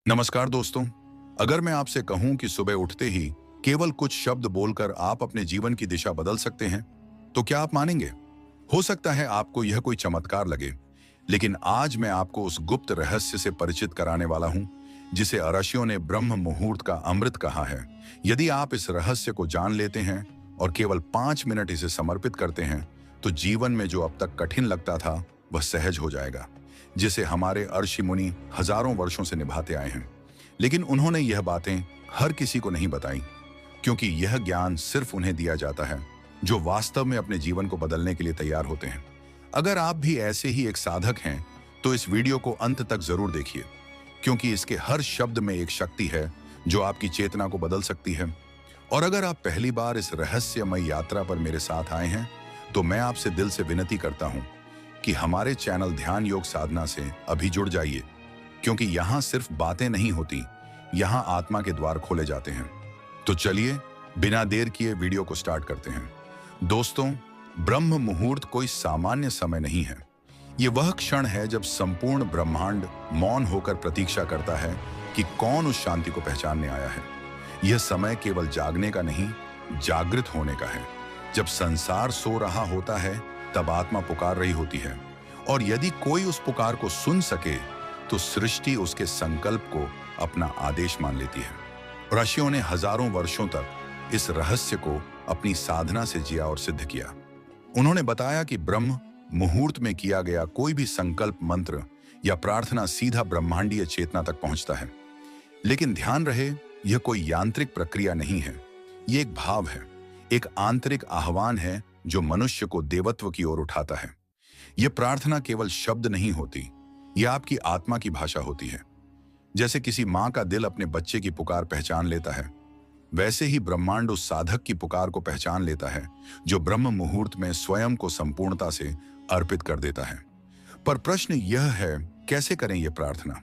नमस्कार दोस्तों। अगर मैं आपसे कहूं कि सुबह उठते ही केवल कुछ शब्द बोलकर आप अपने जीवन की दिशा बदल सकते हैं, तो क्या आप मानेंगे? हो सकता है आपको यह कोई चमत्कार लगे, लेकिन आज मैं आपको उस गुप्त रहस्य से परिचित कराने वाला हूं, जिसे ऋषियों ने ब्रह्म मुहूर्त का अमृत कहा है। यदि आप इस रहस्य को जान लेते हैं और केवल 5 मिनट इसे समर्पित करते हैं, तो जीवन में जो अब तक कठिन लगता था, वह सहज हो जाएगा, जिसे हमारे ऋषि मुनि हजारों वर्षों से निभाते आए हैं। लेकिन उन्होंने यह बातें हर किसी को नहीं बताई, क्योंकि यह ज्ञान सिर्फ उन्हें दिया जाता है जो वास्तव में अपने जीवन को बदलने के लिए तैयार होते हैं। अगर आप भी ऐसे ही एक साधक हैं, तो इस वीडियो को अंत तक जरूर देखिए, क्योंकि इसके हर शब्द में एक शक्ति है जो आपकी चेतना को बदल सकती है। और अगर आप पहली बार इस रहस्यमय यात्रा पर मेरे साथ आए हैं, तो मैं आपसे दिल से विनती करता हूं कि हमारे चैनल ध्यान योग साधना से अभी जुड़ जाइए, क्योंकि यहाँ सिर्फ बातें नहीं होती, यहाँ आत्मा के द्वार खोले जाते हैं। तो चलिए बिना देर किए वीडियो को स्टार्ट करते हैं। दोस्तों, ब्रह्म मुहूर्त कोई सामान्य समय नहीं है। ये वह क्षण है जब संपूर्ण ब्रह्मांड मौन होकर प्रतीक्षा करता है कि कौन उस शांति को पहचानने आया है। यह समय केवल जागने का नहीं, जागृत होने का है। जब संसार सो रहा होता है, तब आत्मा पुकार रही होती है, और यदि कोई उस पुकार को सुन सके, तो सृष्टि उसके संकल्प को अपना आदेश मान लेती है। ऋषियों ने हजारों वर्षों तक इस रहस्य को अपनी साधना से जिया और सिद्ध किया। उन्होंने बताया कि ब्रह्म मुहूर्त में किया गया कोई भी संकल्प, मंत्र या प्रार्थना सीधा ब्रह्मांडीय चेतना तक पहुंचता है। लेकिन ध्यान रहे, यह कोई यांत्रिक प्रक्रिया नहीं है। यह एक भाव है, एक आंतरिक आह्वान है जो मनुष्य को देवत्व की ओर उठाता है। यह प्रार्थना केवल शब्द नहीं होती, यह आपकी आत्मा की भाषा होती है। जैसे किसी माँ का दिल अपने बच्चे की पुकार पहचान लेता है, वैसे ही ब्रह्मांड उस साधक की पुकार को पहचान लेता है जो ब्रह्म मुहूर्त में स्वयं को संपूर्णता से अर्पित कर देता है। पर प्रश्न यह है, कैसे करें यह प्रार्थना?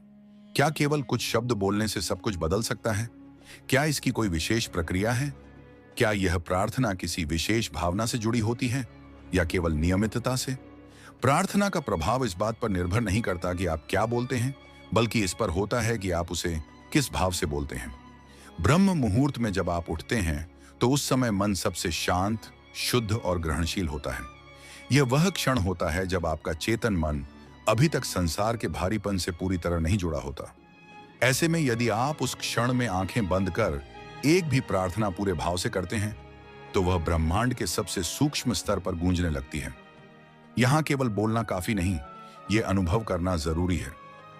क्या केवल कुछ शब्द बोलने से सब कुछ बदल सकता है? क्या इसकी कोई विशेष प्रक्रिया है? क्या यह प्रार्थना किसी विशेष भावना से जुड़ी होती है या केवल नियमितता से? प्रार्थना का प्रभाव इस बात पर निर्भर नहीं करता कि आप क्या बोलते हैं, बल्कि इस पर होता है कि आप उसे किस भाव से बोलते हैं। ब्रह्म मुहूर्त में जब आप उठते हैं, तो उस समय मन सबसे शांत, शुद्ध और ग्रहणशील होता है। यह वह क्षण होता है जब आपका चेतन मन अभी तक संसार के भारीपन से पूरी तरह नहीं जुड़ा होता। ऐसे में यदि आप उस क्षण में आंखें बंद कर एक भी प्रार्थना पूरे भाव से करते हैं, तो वह ब्रह्मांड के सबसे सूक्ष्म स्तर पर गूंजने लगती है। यहां केवल बोलना काफी नहीं, यह अनुभव करना जरूरी है।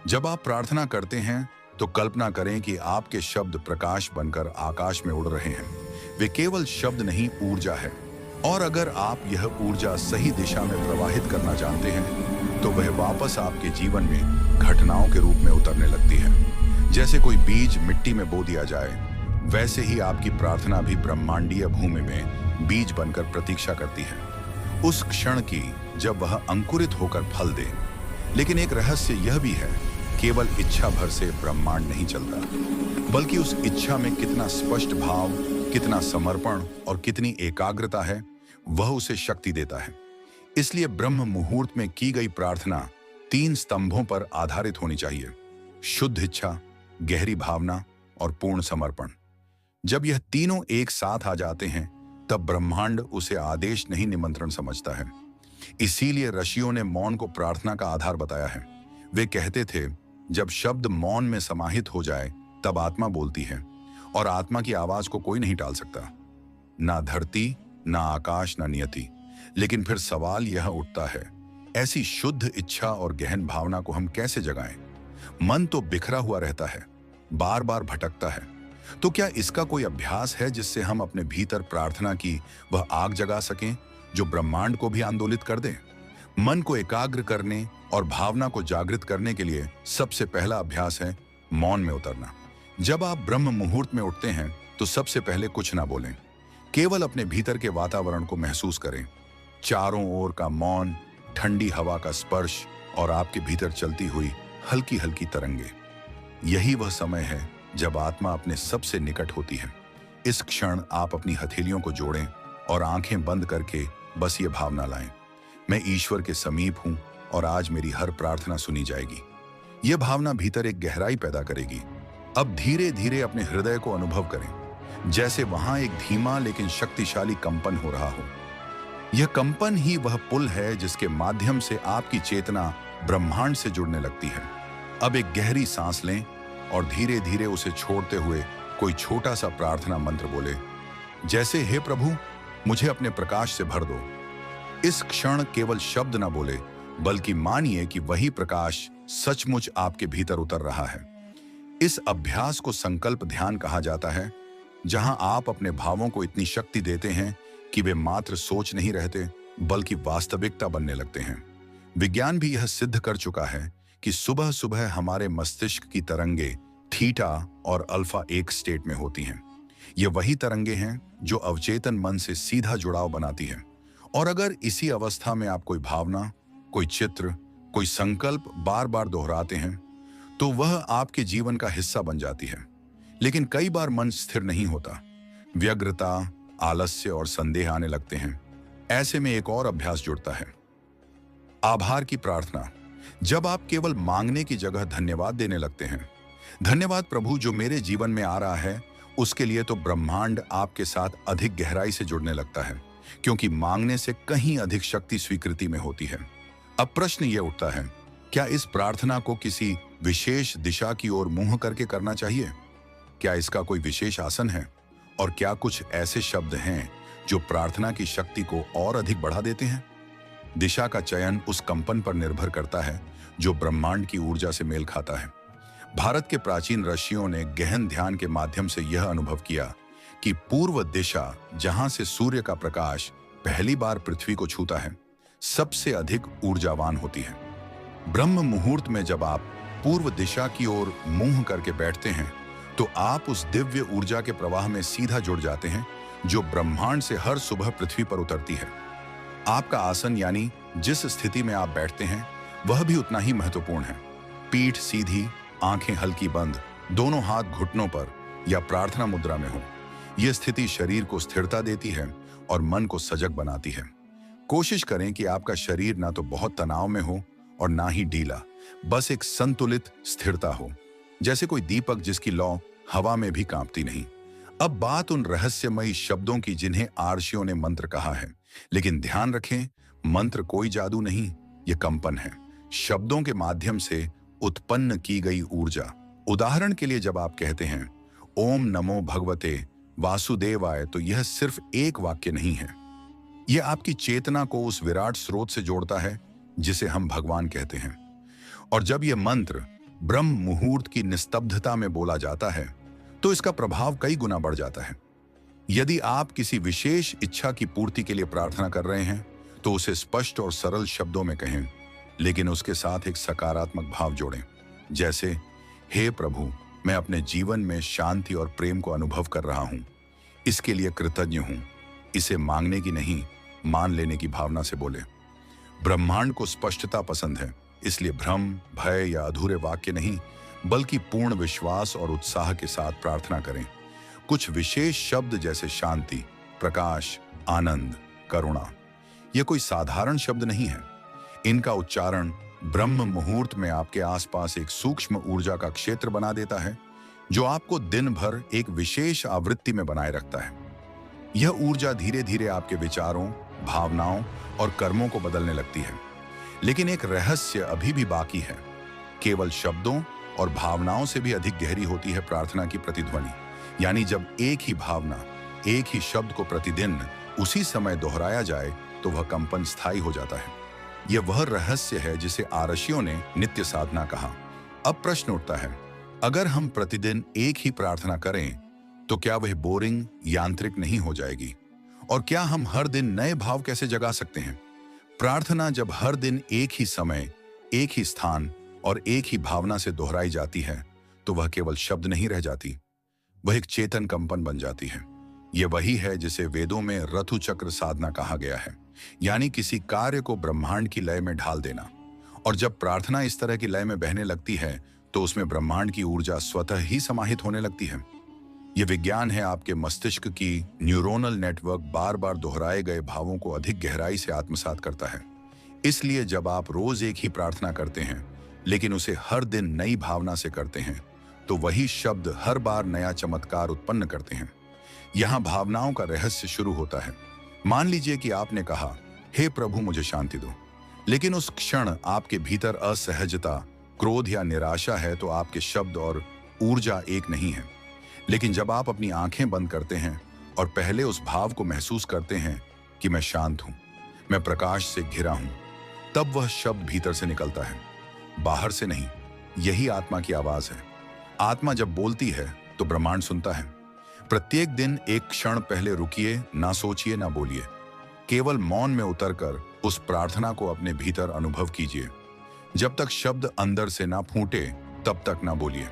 जब आप प्रार्थना करते हैं, तो कल्पना करें कि आपके शब्द प्रकाश बनकर आकाश में उड़ रहे हैं। वे केवल शब्द नहीं, ऊर्जा है। और अगर आप यह ऊर्जा सही दिशा में प्रवाहित करना जानते हैं, तो वह वापस आपके जीवन में घटनाओं के रूप में उतरने लगती है। जैसे कोई बीज मिट्टी में बो दिया जाए, वैसे ही आपकी प्रार्थना भी ब्रह्मांडीय भूमि में बीज बनकर प्रतीक्षा करती है उस क्षण की जब वह अंकुरित होकर फल दे। लेकिन एक रहस्य यह भी है, केवल इच्छा भर से ब्रह्मांड नहीं चलता, बल्कि उस इच्छा में कितना स्पष्ट भाव, कितना समर्पण और कितनी एकाग्रता है, वह उसे शक्ति देता है। इसलिए ब्रह्म मुहूर्त में की गई प्रार्थना 3 स्तंभों पर आधारित होनी चाहिए: शुद्ध इच्छा, गहरी भावना और पूर्ण समर्पण। जब यह तीनों एक साथ आ जाते हैं, तब ब्रह्मांड उसे आदेश नहीं, निमंत्रण समझता है। इसीलिए ऋषियों ने मौन को प्रार्थना का आधार बताया है। वे कहते थे, जब शब्द मौन में समाहित हो जाए, तब आत्मा बोलती है, और आत्मा की आवाज को कोई नहीं टाल सकता, ना धरती, ना आकाश, ना नियति। लेकिन फिर सवाल यह उठता है, ऐसी शुद्ध इच्छा और गहन भावना को हम कैसे जगाएं? मन तो बिखरा हुआ रहता है, बार बार भटकता है। तो क्या इसका कोई अभ्यास है जिससे हम अपने भीतर प्रार्थना की वह आग जगा सकें जो ब्रह्मांड को भी आंदोलित कर दे? मन को एकाग्र करने और भावना को जागृत करने के लिए सबसे पहला अभ्यास है मौन में उतरना। जब आप ब्रह्म मुहूर्त में उठते हैं, तो सबसे पहले कुछ ना बोलें, केवल अपने भीतर के वातावरण को महसूस करें। चारों ओर का मौन, ठंडी हवा का स्पर्श और आपके भीतर चलती हुई हल्की हल्की तरंगे। यही वह समय है जब आत्मा अपने सबसे निकट होती है। इस क्षण आप अपनी हथेलियों को जोड़ें और आंखें बंद करके बस ये भावना लाएं, मैं ईश्वर के समीप हूं और आज मेरी हर प्रार्थना सुनी जाएगी। यह भावना भीतर एक गहराई पैदा करेगी, अब धीरे धीरे अपने हृदय को अनुभव करें, जैसे वहां एक धीमा लेकिन शक्तिशाली कंपन हो रहा हो। यह कंपन ही वह पुल है जिसके माध्यम से आपकी चेतना ब्रह्मांड से जुड़ने लगती है। अब एक गहरी सांस लें और धीरे धीरे उसे छोड़ते हुए कोई छोटा सा प्रार्थना मंत्र बोले, जैसे हे प्रभु, मुझे अपने प्रकाश से भर दो। इस क्षण केवल शब्द न बोले, बल्कि मानिए कि वही प्रकाश सचमुच आपके भीतर उतर रहा है। इस अभ्यास को संकल्प ध्यान कहा जाता है, जहां आप अपने भावों को इतनी शक्ति देते हैं कि वे मात्र सोच नहीं रहते, बल्कि वास्तविकता बनने लगते हैं। विज्ञान भी यह सिद्ध कर चुका है कि सुबह सुबह हमारे मस्तिष्क की तरंगे थीटा और अल्फा एक स्टेट में होती हैं। ये वही तरंगे हैं जो अवचेतन मन से सीधा जुड़ाव बनाती हैं। और अगर इसी अवस्था में आप कोई भावना, कोई चित्र, कोई संकल्प बार बार दोहराते हैं, तो वह आपके जीवन का हिस्सा बन जाती है। लेकिन कई बार मन स्थिर नहीं होता, व्यग्रता, आलस्य और संदेह आने लगते हैं। ऐसे में एक और अभ्यास जुड़ता है, आभार की प्रार्थना। जब आप केवल मांगने की जगह धन्यवाद देने लगते हैं, धन्यवाद प्रभु जो मेरे जीवन में आ रहा है, उसके लिए, तो ब्रह्मांड आपके साथ अधिक गहराई से जुड़ने लगता है, क्योंकि मांगने से कहीं अधिक शक्ति स्वीकृति में होती है। अब प्रश्न यह उठता है, क्या इस प्रार्थना को किसी विशेष दिशा की ओर मुंह करके करना चाहिए? क्या इसका कोई विशेष आसन है? और क्या कुछ ऐसे शब्द हैं जो प्रार्थना की शक्ति को और अधिक बढ़ा देते हैं? दिशा का चयन उस कंपन पर निर्भर करता है जो ब्रह्मांड की ऊर्जा से मेल खाता है। भारत के प्राचीन ऋषियों ने गहन ध्यान के माध्यम से यह अनुभव किया कि पूर्व दिशा, जहां से सूर्य का प्रकाश पहली बार पृथ्वी को छूता है, सबसे अधिक ऊर्जावान होती है। ब्रह्म मुहूर्त में जब आप पूर्व दिशा की ओर मुंह करके बैठते हैं, तो आप उस दिव्य ऊर्जा के प्रवाह में सीधा जुड़ जाते हैं जो ब्रह्मांड से हर सुबह पृथ्वी पर उतरती है। आपका आसन, यानी जिस स्थिति में आप बैठते हैं, वह भी उतना ही महत्वपूर्ण है। पीठ सीधी, आंखें हल्की बंद, दोनों हाथ घुटनों पर या प्रार्थना मुद्रा में हो। यह स्थिति शरीर को स्थिरता देती है और मन को सजग बनाती है। कोशिश करें कि आपका शरीर ना तो बहुत तनाव में हो और ना ही ढीला, बस एक संतुलित स्थिरता हो, जैसे कोई दीपक जिसकी लौ हवा में भी कांपती नहीं। अब बात उन रहस्यमयी शब्दों की जिन्हें आर्षियों ने मंत्र कहा है, लेकिन ध्यान रखें, मंत्र कोई जादू नहीं, ये कंपन है, शब्दों के माध्यम से उत्पन्न की गई ऊर्जा। उदाहरण के लिए, जब आप कहते हैं ओम नमो भगवते वासुदेवाय, तो यह सिर्फ एक वाक्य नहीं है, यह आपकी चेतना को उस विराट स्रोत से जोड़ता है जिसे हम भगवान कहते हैं। और जब यह मंत्र ब्रह्म मुहूर्त की निस्तब्धता में बोला जाता है, तो इसका प्रभाव कई गुना बढ़ जाता है। यदि आप किसी विशेष इच्छा की पूर्ति के लिए प्रार्थना कर रहे हैं, तो उसे स्पष्ट और सरल शब्दों में कहें, लेकिन उसके साथ एक सकारात्मक भाव जोड़ें, जैसे हे प्रभु, मैं अपने जीवन में शांति और प्रेम को अनुभव कर रहा हूं, इसके लिए कृतज्ञ हूं। इसे मांगने की नहीं, मान लेने की भावना से बोले। ब्रह्मांड को स्पष्टता पसंद है, इसलिए भ्रम, भय या अधूरे वाक्य नहीं, बल्कि पूर्ण विश्वास और उत्साह के साथ प्रार्थना करें। कुछ विशेष शब्द जैसे शांति, प्रकाश, आनंद, करुणा, ये कोई साधारण शब्द नहीं है। इनका उच्चारण ब्रह्म मुहूर्त में आपके आसपास एक सूक्ष्म ऊर्जा का क्षेत्र बना देता है, जो आपको दिन भर एक विशेष आवृत्ति में बनाए रखता है। यह ऊर्जा धीरे धीरे आपके विचारों, भावनाओं और कर्मों को बदलने लगती है। लेकिन एक रहस्य अभी भी बाकी है। केवल शब्दों और भावनाओं से भी अधिक गहरी होती है प्रार्थना की प्रतिध्वनि। यानी जब एक ही भावना, एक ही शब्द को प्रतिदिन उसी समय दोहराया जाए, तो वह कंपन स्थायी हो जाता है। यह वह रहस्य है जिसे आर्षियों ने नित्य साधना कहा। अब प्रश्न उठता है, अगर हम प्रतिदिन एक ही प्रार्थना करें, तो क्या वह बोरिंग, यांत्रिक नहीं हो जाएगी? और क्या हम हर दिन नए भाव कैसे जगा सकते हैं? प्रार्थना जब हर दिन एक ही समय, एक ही स्थान और एक ही भावना से दोहराई जाती है, तो वह केवल शब्द नहीं रह जाती, वह एक चेतन कंपन बन जाती है। यह वही है जिसे वेदों में रथु चक्र साधना कहा गया है, यानी किसी कार्य को ब्रह्मांड की लय में ढाल देना। और जब प्रार्थना इस तरह की लय में बहने लगती है, तो उसमें ब्रह्मांड की ऊर्जा स्वतः ही समाहित होने लगती है। यह विज्ञान है, आपके मस्तिष्क की न्यूरोनल नेटवर्क बार बार दोहराए गए भावों को अधिक गहराई से आत्मसात करता है। इसलिए जब आप रोज एक ही प्रार्थना करते हैं, लेकिन उसे हर दिन नई भावना से करते हैं, तो वही शब्द हर बार नया चमत्कार उत्पन्न करते हैं। यहाँ भावनाओं का रहस्य शुरू होता है। मान लीजिए कि आपने कहा, हे प्रभु मुझे शांति दो, लेकिन उस क्षण आपके भीतर असहजता, क्रोध या निराशा है, तो आपके शब्द और ऊर्जा एक नहीं है। लेकिन जब आप अपनी आंखें बंद करते हैं और पहले उस भाव को महसूस करते हैं कि मैं शांत हूं, मैं प्रकाश से घिरा हूं, तब वह शब्द भीतर से निकलता है, बाहर से नहीं। यही आत्मा की आवाज है। आत्मा जब बोलती है तो ब्रह्मांड सुनता है। प्रत्येक दिन एक क्षण पहले रुकिए, ना सोचिए, ना बोलिए, केवल मौन में उतरकर उस प्रार्थना को अपने भीतर अनुभव कीजिए। जब तक शब्द अंदर से ना फूटे तब तक ना बोलिए।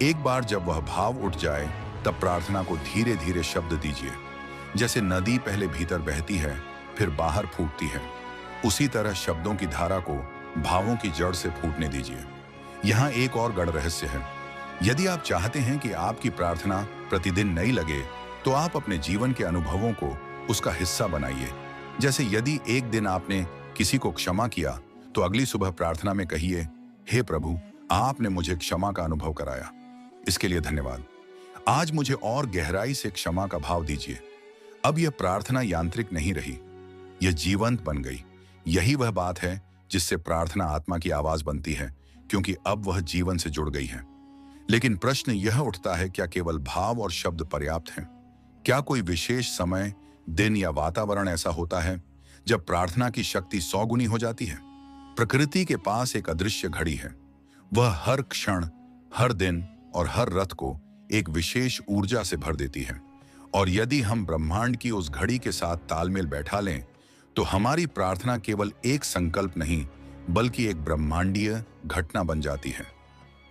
एक बार जब वह भाव उठ जाए तब प्रार्थना को धीरे धीरे शब्द दीजिए। जैसे नदी पहले भीतर बहती है फिर बाहर फूटती है, उसी तरह शब्दों की धारा को भावों की जड़ से फूटने दीजिए। यहाँ एक और गढ़ रहस्य है। यदि आप चाहते हैं कि आपकी प्रार्थना प्रतिदिन नई लगे, तो आप अपने जीवन के अनुभवों को उसका हिस्सा बनाइए। जैसे यदि एक दिन आपने किसी को क्षमा किया, तो अगली सुबह प्रार्थना में कहिए, हे प्रभु, आपने मुझे क्षमा का अनुभव कराया, इसके लिए धन्यवाद। आज मुझे और गहराई से क्षमा का भाव दीजिए। अब यह प्रार्थना यांत्रिक नहीं रही, यह जीवंत बन गई। यही वह बात है जिससे प्रार्थना आत्मा की आवाज बनती है, क्योंकि अब वह जीवन से जुड़ गई है। लेकिन प्रश्न यह उठता है, क्या केवल भाव और शब्द पर्याप्त हैं? क्या कोई विशेष समय, दिन या वातावरण ऐसा होता है जब प्रार्थना की शक्ति 100 गुनी हो जाती है? प्रकृति के पास एक अदृश्य घड़ी है। वह हर क्षण, हर दिन और हर रत को एक विशेष ऊर्जा से भर देती है। और यदि हम ब्रह्मांड की उस घड़ी के साथ तालमेल बैठा लें, तो हमारी प्रार्थना केवल एक संकल्प नहीं, बल्कि एक ब्रह्मांडीय घटना बन जाती है।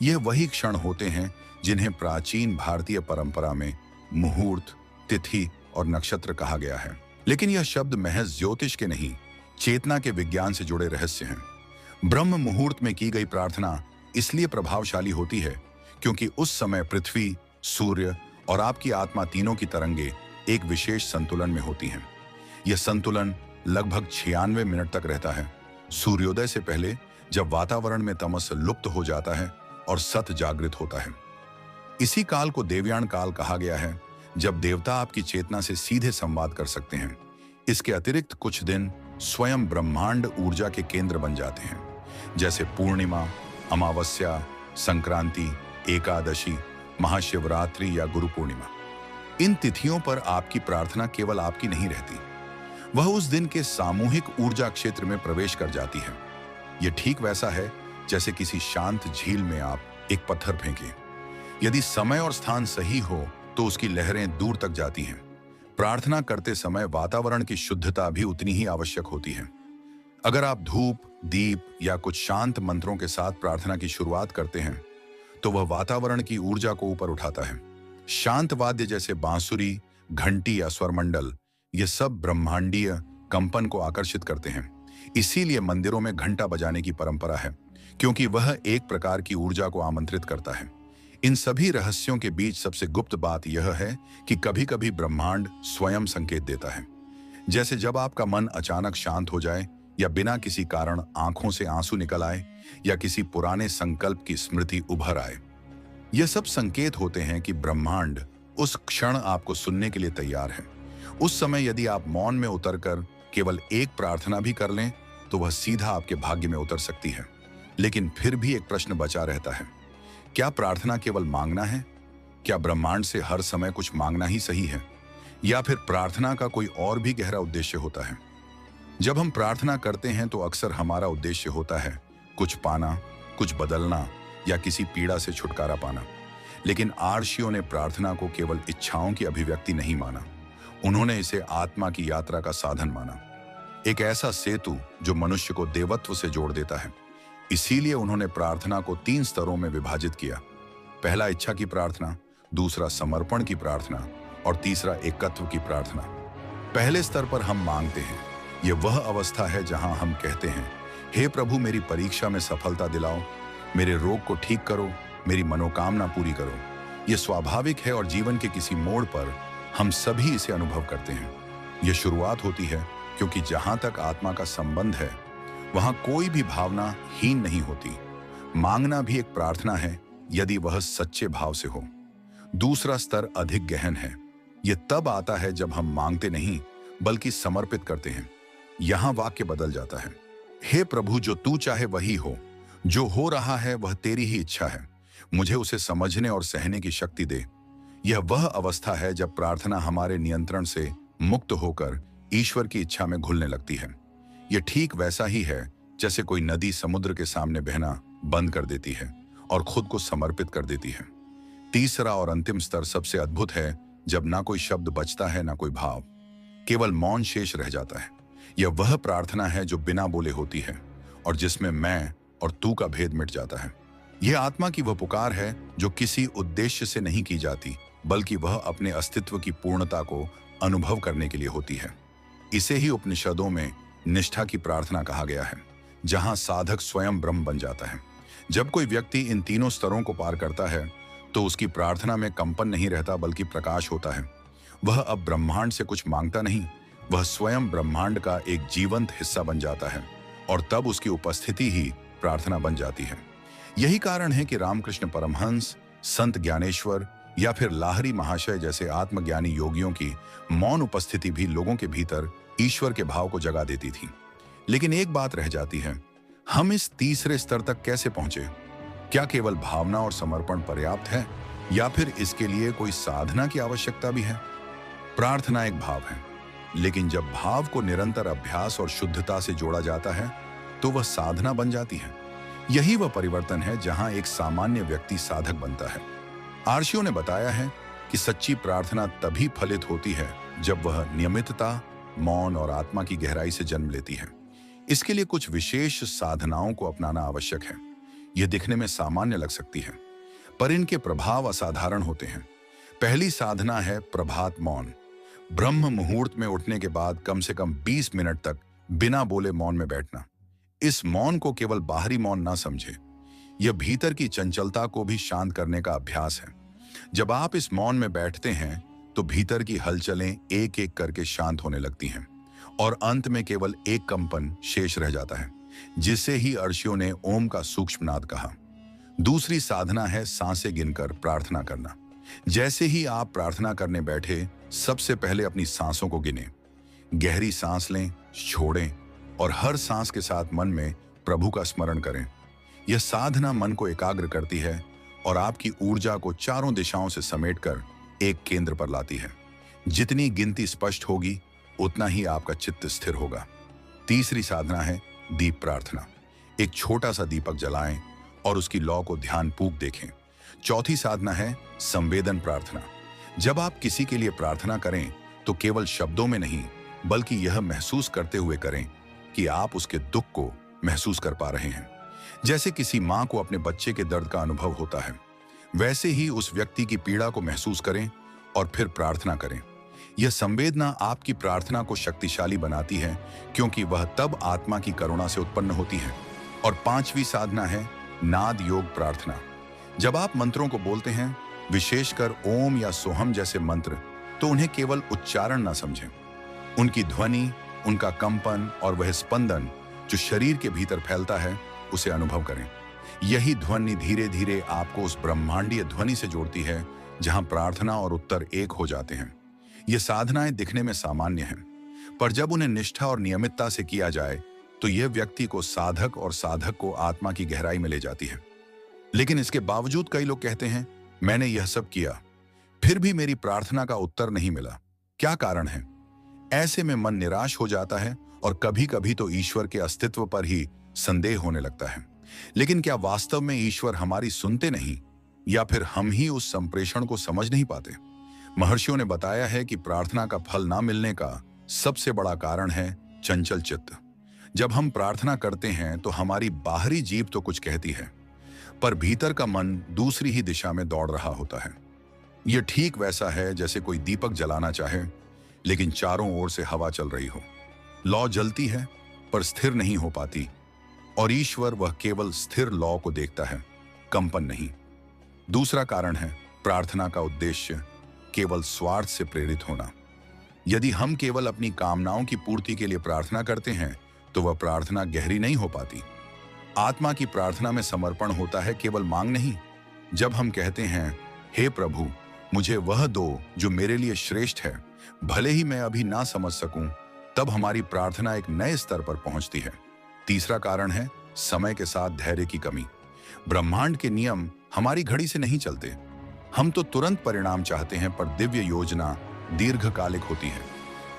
यह वही क्षण होते हैं जिन्हें प्राचीन भारतीय परंपरा में मुहूर्त, तिथि और नक्षत्र कहा गया है। लेकिन यह शब्द महज ज्योतिष के नहीं, चेतना के विज्ञान से जुड़े रहस्य हैं। ब्रह्म मुहूर्त में की गई प्रार्थना इसलिए प्रभावशाली होती है क्योंकि उस समय पृथ्वी, सूर्य और आपकी आत्मा तीनों की तरंगे एक विशेष संतुलन में होती हैं। यह संतुलन लगभग 96 मिनट तक रहता है, सूर्योदय से पहले, जब वातावरण में तमस लुप्त हो जाता है और सत जागृत होता है। इसी काल को देवयान काल कहा गया है, जब देवता आपकी चेतना से सीधे संवाद कर सकते हैं। इसके अतिरिक्त कुछ दिन स्वयं ब्रह्मांड ऊर्जा के केंद्र बन जाते हैं, जैसे पूर्णिमा, अमावस्या, संक्रांति, एकादशी, महाशिवरात्रि या गुरु पूर्णिमा। इन तिथियों पर आपकी प्रार्थना केवल आपकी नहीं रहती, वह उस दिन के सामूहिक ऊर्जा क्षेत्र में प्रवेश कर जाती है। यह ठीक वैसा है जैसे किसी शांत झील में आप एक पत्थर फेंकें। यदि समय और स्थान सही हो तो उसकी लहरें दूर तक जाती हैं। प्रार्थना करते समय वातावरण की शुद्धता भी उतनी ही आवश्यक होती है। अगर आप धूप, दीप या कुछ शांत मंत्रों के साथ प्रार्थना की शुरुआत करते हैं, तो वह वातावरण की ऊर्जा को ऊपर उठाता है। शांत वाद्य जैसे बांसुरी, घंटी या स्वरमंडल, ये सब ब्रह्मांडीय कंपन को आकर्षित करते हैं। इसीलिए मंदिरों में घंटा बजाने की परंपरा है, क्योंकि वह एक प्रकार की ऊर्जा को आमंत्रित करता है। इन सभी रहस्यों के बीच सबसे गुप्त बात यह है कि कभी कभी ब्रह्मांड स्वयं संकेत देता है। जैसे जब आपका मन अचानक शांत हो जाए, या बिना किसी कारण आंखों से आंसू निकल आए, या किसी पुराने संकल्प की स्मृति उभर आए। यह सब संकेत होते हैं कि ब्रह्मांड उस क्षण आपको सुनने के लिए तैयार है। उस समय यदि आप मौन में उतरकर केवल एक प्रार्थना भी कर लें, तो वह सीधा आपके भाग्य में उतर सकती है। लेकिन फिर भी एक प्रश्न बचा रहता है, क्या प्रार्थना केवल मांगना है? क्या ब्रह्मांड से हर समय कुछ मांगना ही सही है, या फिर प्रार्थना का कोई और भी गहरा उद्देश्य होता है? जब हम प्रार्थना करते हैं तो अक्सर हमारा उद्देश्य होता है कुछ पाना, कुछ बदलना या किसी पीड़ा से छुटकारा पाना। लेकिन आर्षियों ने प्रार्थना को केवल इच्छाओं की अभिव्यक्ति नहीं माना, उन्होंने इसे आत्मा की यात्रा का साधन माना, एक ऐसा सेतु जो मनुष्य को देवत्व से जोड़ देता है। इसीलिए उन्होंने प्रार्थना को 3 स्तरों में विभाजित किया। पहला इच्छा की प्रार्थना, दूसरा समर्पण की प्रार्थना और तीसरा एकत्व की प्रार्थना। पहले स्तर पर हम मांगते हैं। यह वह अवस्था है जहां हम कहते हैं, हे प्रभु मेरी परीक्षा में सफलता दिलाओ, मेरे रोग को ठीक करो, मेरी मनोकामना पूरी करो। यह स्वाभाविक है और जीवन के किसी मोड़ पर हम सभी इसे अनुभव करते हैं। यह शुरुआत होती है क्योंकि जहां तक आत्मा का संबंध है, वहां कोई भी भावना हीन नहीं होती। मांगना भी एक प्रार्थना है, यदि वह सच्चे भाव से हो। दूसरा स्तर अधिक गहन है। यह तब आता है जब हम मांगते नहीं बल्कि समर्पित करते हैं। यहां वाक्य बदल जाता है, हे प्रभु, जो तू चाहे वही हो, जो हो रहा है वह तेरी ही इच्छा है, मुझे उसे समझने और सहने की शक्ति दे। यह वह अवस्था है जब प्रार्थना हमारे नियंत्रण से मुक्त होकर ईश्वर की इच्छा में घुलने लगती है। यह ठीक वैसा ही है जैसे कोई नदी समुद्र के सामने बहना बंद कर देती है और खुद को समर्पित कर देती है। तीसरा और अंतिम स्तर सबसे अद्भुत है, जब ना कोई शब्द बचता है ना कोई भाव, केवल मौन शेष रह जाता है। यह वह प्रार्थना है जो बिना बोले होती है और जिसमें मैं और तू का भेद मिट जाता है। यह आत्मा की वह पुकार है जो किसी उद्देश्य से नहीं की जाती, बल्कि वह अपने अस्तित्व की पूर्णता को अनुभव करने के लिए होती है। इसे ही उपनिषदों में निष्ठा की प्रार्थना कहा गया है, जहां साधक स्वयं ब्रह्म बन जाता है। जब कोई व्यक्ति इन तीनों स्तरों को पार करता है तो उसकी प्रार्थना में कंपन नहीं रहता बल्कि प्रकाश होता है। वह अब ब्रह्मांड से कुछ मांगता नहीं, वह स्वयं ब्रह्मांड का एक जीवंत हिस्सा बन जाता है और तब उसकी उपस्थिति ही प्रार्थना बन जाती है। यही कारण है कि रामकृष्ण परमहंस, संत ज्ञानेश्वर या फिर लाहिरी महाशय जैसे आत्मज्ञानी योगियों की मौन उपस्थिति भी लोगों के भीतर ईश्वर के भाव को जगा देती थी। लेकिन एक बात रह जाती है, हम इस तीसरे स्तर तक कैसे पहुंचे? क्या केवल भावना और समर्पण पर्याप्त है या फिर इसके लिए कोई साधना की आवश्यकता भी है? प्रार्थना एक भाव है, लेकिन जब भाव को निरंतर अभ्यास और शुद्धता से जोड़ा जाता है तो वह साधना बन जाती है। यही वह परिवर्तन है जहां एक सामान्य व्यक्ति साधक बनता है। आर्षियों ने बताया है कि सच्ची प्रार्थना तभी फलित होती है जब वह नियमितता, मौन और आत्मा की गहराई से जन्म लेती है। इसके लिए कुछ विशेष साधनाओं को अपनाना आवश्यक है। यह दिखने में सामान्य लग सकती है, पर इनके प्रभाव असाधारण होते हैं। पहली साधना है प्रभात मौन। ब्रह्म मुहूर्त में उठने के बाद कम से कम 20 मिनट तक बिना बोले मौन में बैठना। इस मौन को केवल बाहरी मौन ना समझे, यह भीतर की चंचलता को भी शांत करने का अभ्यास है। जब आप इस मौन में बैठते हैं तो भीतर की हलचलें एक एक करके शांत होने लगती हैं और अंत में केवल एक कंपन शेष रह जाता है, जिसे ही अर्षियों ने ओम का सूक्ष्म नाद कहा। दूसरी साधना है सांसें गिनकर प्रार्थना करना। जैसे ही आप प्रार्थना करने बैठे, सबसे पहले अपनी सांसों को गिनें। गहरी सांस लें, छोड़ें और हर सांस के साथ मन में प्रभु का स्मरण करें। यह साधना मन को एकाग्र करती है और आपकी ऊर्जा को चारों दिशाओं से समेटकर एक केंद्र पर लाती है। जितनी गिनती स्पष्ट होगी उतना ही आपका चित्त स्थिर होगा। तीसरी साधना है दीप प्रार्थना। एक छोटा सा दीपक जलाएं और उसकी लौ को ध्यानपूर्वक देखें। चौथी साधना है संवेदन प्रार्थना। जब आप किसी के लिए प्रार्थना करें तो केवल शब्दों में नहीं बल्कि यह महसूस करते हुए करें कि आप उसके दुख को महसूस कर पा रहे हैं। जैसे किसी मां को अपने बच्चे के दर्द का अनुभव होता है, वैसे ही उस व्यक्ति की पीड़ा को महसूस करें और फिर प्रार्थना करें। यह संवेदना आपकी प्रार्थना को शक्तिशाली बनाती है, क्योंकि वह तब आत्मा की करुणा से उत्पन्न होती है। और पांचवी साधना है नाद योग प्रार्थना। जब आप मंत्रों को बोलते हैं, विशेषकर ओम या सोहम जैसे मंत्र, तो उन्हें केवल उच्चारण ना समझें। उनकी ध्वनि, उनका कंपन और वह स्पंदन जो शरीर के भीतर फैलता है, उसे अनुभव करें। यही ध्वनि धीरे धीरे आपको उस ब्रह्मांडीय ध्वनि से जोड़ती है जहां प्रार्थना और उत्तर एक हो जाते हैं। ये साधनाएं दिखने में सामान्य हैं, पर जब उन्हें निष्ठा और नियमितता से किया जाए तो यह व्यक्ति को साधक और साधक को आत्मा की गहराई में ले जाती है। लेकिन इसके बावजूद कई लोग कहते हैं, मैंने यह सब किया, फिर भी मेरी प्रार्थना का उत्तर नहीं मिला। क्या कारण है? ऐसे में मन निराश हो जाता है और कभी कभी तो ईश्वर के अस्तित्व पर ही संदेह होने लगता है। लेकिन क्या वास्तव में ईश्वर हमारी सुनते नहीं, या फिर हम ही उस संप्रेषण को समझ नहीं पाते? महर्षियों ने बताया है कि प्रार्थना का फल ना मिलने का सबसे बड़ा कारण है चंचल चित्त। जब हम प्रार्थना करते हैं तो हमारी बाहरी जीभ तो कुछ कहती है, पर भीतर का मन दूसरी ही दिशा में दौड़ रहा होता है। यह ठीक वैसा है जैसे कोई दीपक जलाना चाहे, लेकिन चारों ओर से हवा चल रही हो। लौ जलती है पर स्थिर नहीं हो पाती, और ईश्वर वह केवल स्थिर लौ को देखता है, कंपन नहीं। दूसरा कारण है प्रार्थना का उद्देश्य केवल स्वार्थ से प्रेरित होना। यदि हम केवल अपनी कामनाओं की पूर्ति के लिए प्रार्थना करते हैं तो वह प्रार्थना गहरी नहीं हो पाती। आत्मा की प्रार्थना में समर्पण होता है केवल मांग नहीं, जब हम कहते हैं, हे प्रभु, मुझे वह दो जो मेरे लिए श्रेष्ठ है, भले ही मैं अभी ना समझ सकूं, तब हमारी प्रार्थना एक नए स्तर पर पहुंचती है। तीसरा कारण है समय के साथ धैर्य की कमी। ब्रह्मांड के नियम हमारी घड़ी से नहीं चलते। हम तो तुरंत परिणाम चाहते हैं, पर दिव्य योजना दीर्घकालिक होती है।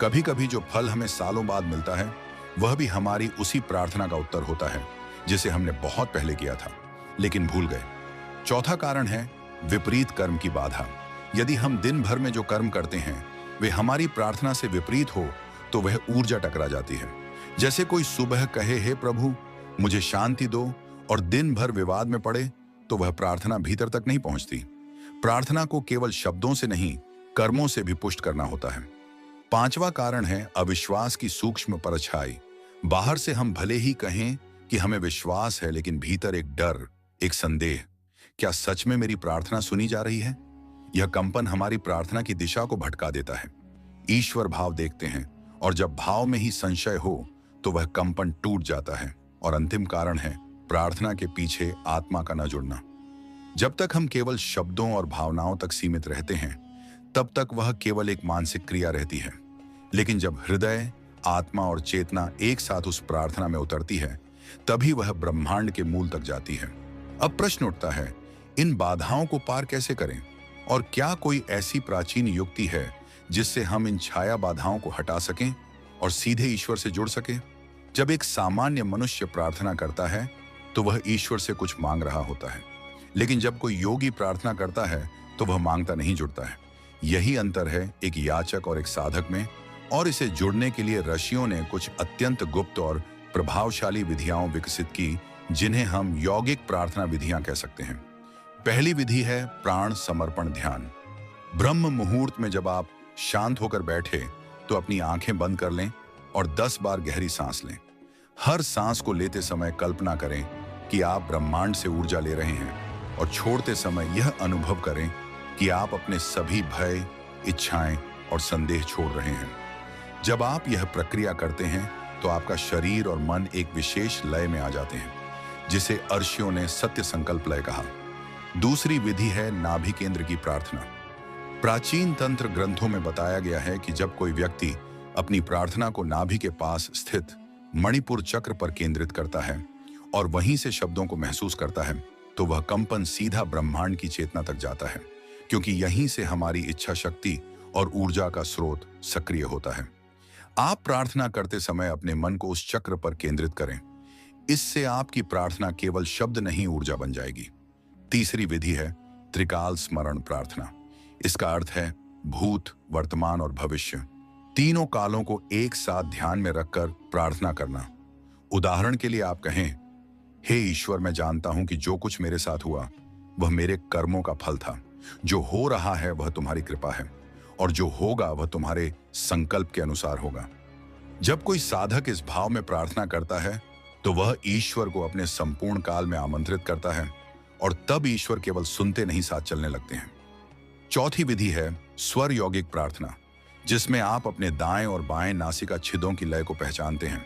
कभी कभी जो फल हमें सालों बाद मिलता है, वह भी हमारी उसी प्रार्थना का उत्तर होता है जिसे हमने बहुत पहले किया था लेकिन भूल गए। चौथा कारण है विपरीत कर्म की बाधा। यदि हम दिन भर में जो कर्म करते हैं वे हमारी प्रार्थना से विपरीत हो, तो वह ऊर्जा टकरा जाती है। जैसे कोई सुबह कहे, हे प्रभु, मुझे शांति दो, और दिन भर विवाद में पड़े, तो वह प्रार्थना भीतर तक नहीं पहुंचती। प्रार्थना को केवल शब्दों से नहीं, कर्मों से भी पुष्ट करना होता है। पांचवा कारण है अविश्वास की सूक्ष्म परछाई। बाहर से हम भले ही कहें कि हमें विश्वास है, लेकिन भीतर एक डर, एक संदेह, क्या सच में मेरी प्रार्थना सुनी जा रही है? यह कंपन हमारी प्रार्थना की दिशा को भटका देता है। ईश्वर भाव देखते हैं, और जब भाव में ही संशय हो तो वह कंपन टूट जाता है। और अंतिम कारण है प्रार्थना के पीछे आत्मा का न जुड़ना। जब तक हम केवल शब्दों और भावनाओं तक सीमित रहते हैं, तब तक वह केवल एक मानसिक क्रिया रहती है। लेकिन जब हृदय, आत्मा और चेतना एक साथ उस प्रार्थना में उतरती है, तभी वह ब्रह्मांड के मूल तक जाती है। अब प्रश्न उठता है, इन बाधाओं को पार कैसे करें? और क्या कोई ऐसी प्राचीन युक्ति है जिससे हम इन छाया बाधाओं को हटा सकें और सीधे ईश्वर से जुड़ सकें? जब एक सामान्य मनुष्य प्रार्थना करता है तो वह ईश्वर से कुछ मांग रहा होता है, लेकिन जब कोई योगी प्रार्थना करता है तो वह मांगता नहीं, जुड़ता है। यही अंतर है एक याचक और एक साधक में, और इसे जुड़ने के लिए ऋषियों ने कुछ अत्यंत गुप्त और प्रभावशाली विधियां विकसित की, जिन्हें हम यौगिक प्रार्थना विधियां कह सकते हैं। पहली विधि है प्राण समर्पण ध्यान। ब्रह्म मुहूर्त में जब आप शांत होकर बैठे तो अपनी आंखें बंद कर लें और 10 बार गहरी सांस लें। हर सांस को लेते समय कल्पना करें कि आप ब्रह्मांड से ऊर्जा ले रहे हैं, और छोड़ते समय यह अनुभव करें कि आप अपने सभी भय, इच्छाएं और संदेह छोड़ रहे हैं। जब आप यह प्रक्रिया करते हैं तो आपका शरीर और मन एक विशेष लय में आ जाते हैं, जिसे अर्षियों ने सत्य संकल्प लय कहा। दूसरी विधि है नाभि केंद्र की प्रार्थना। प्राचीन तंत्र ग्रंथों में बताया गया है कि जब कोई व्यक्ति अपनी प्रार्थना को नाभि के पास स्थित मणिपुर चक्र पर केंद्रित करता है और वहीं से शब्दों को महसूस करता है, तो वह कंपन सीधा ब्रह्मांड की चेतना तक जाता है, क्योंकि यहीं से हमारी इच्छा शक्ति और ऊर्जा का स्रोत सक्रिय होता है। आप प्रार्थना करते समय अपने मन को उस चक्र पर केंद्रित करें। इससे आपकी प्रार्थना केवल शब्द नहीं, ऊर्जा बन जाएगी। तीसरी विधि है त्रिकाल स्मरण प्रार्थना। इसका अर्थ है भूत, वर्तमान और भविष्य, तीनों कालों को एक साथ ध्यान में रखकर प्रार्थना करना। उदाहरण के लिए आप कहें, हे ईश्वर, मैं जानता हूं कि जो कुछ मेरे साथ हुआ वह मेरे कर्मों का फल था। जो हो रहा है वह तुम्हारी कृपा है, और जो होगा वह तुम्हारे संकल्प के अनुसार होगा। जब कोई साधक इस भाव में प्रार्थना करता है तो वह ईश्वर को अपने संपूर्ण काल में आमंत्रित करता है, और तब ईश्वर केवल सुनते नहीं, साथ चलने लगते हैं। चौथी विधि है स्वर यौगिक प्रार्थना, जिसमें आप अपने दाएं और बाएं नासिका छिदों की लय को पहचानते हैं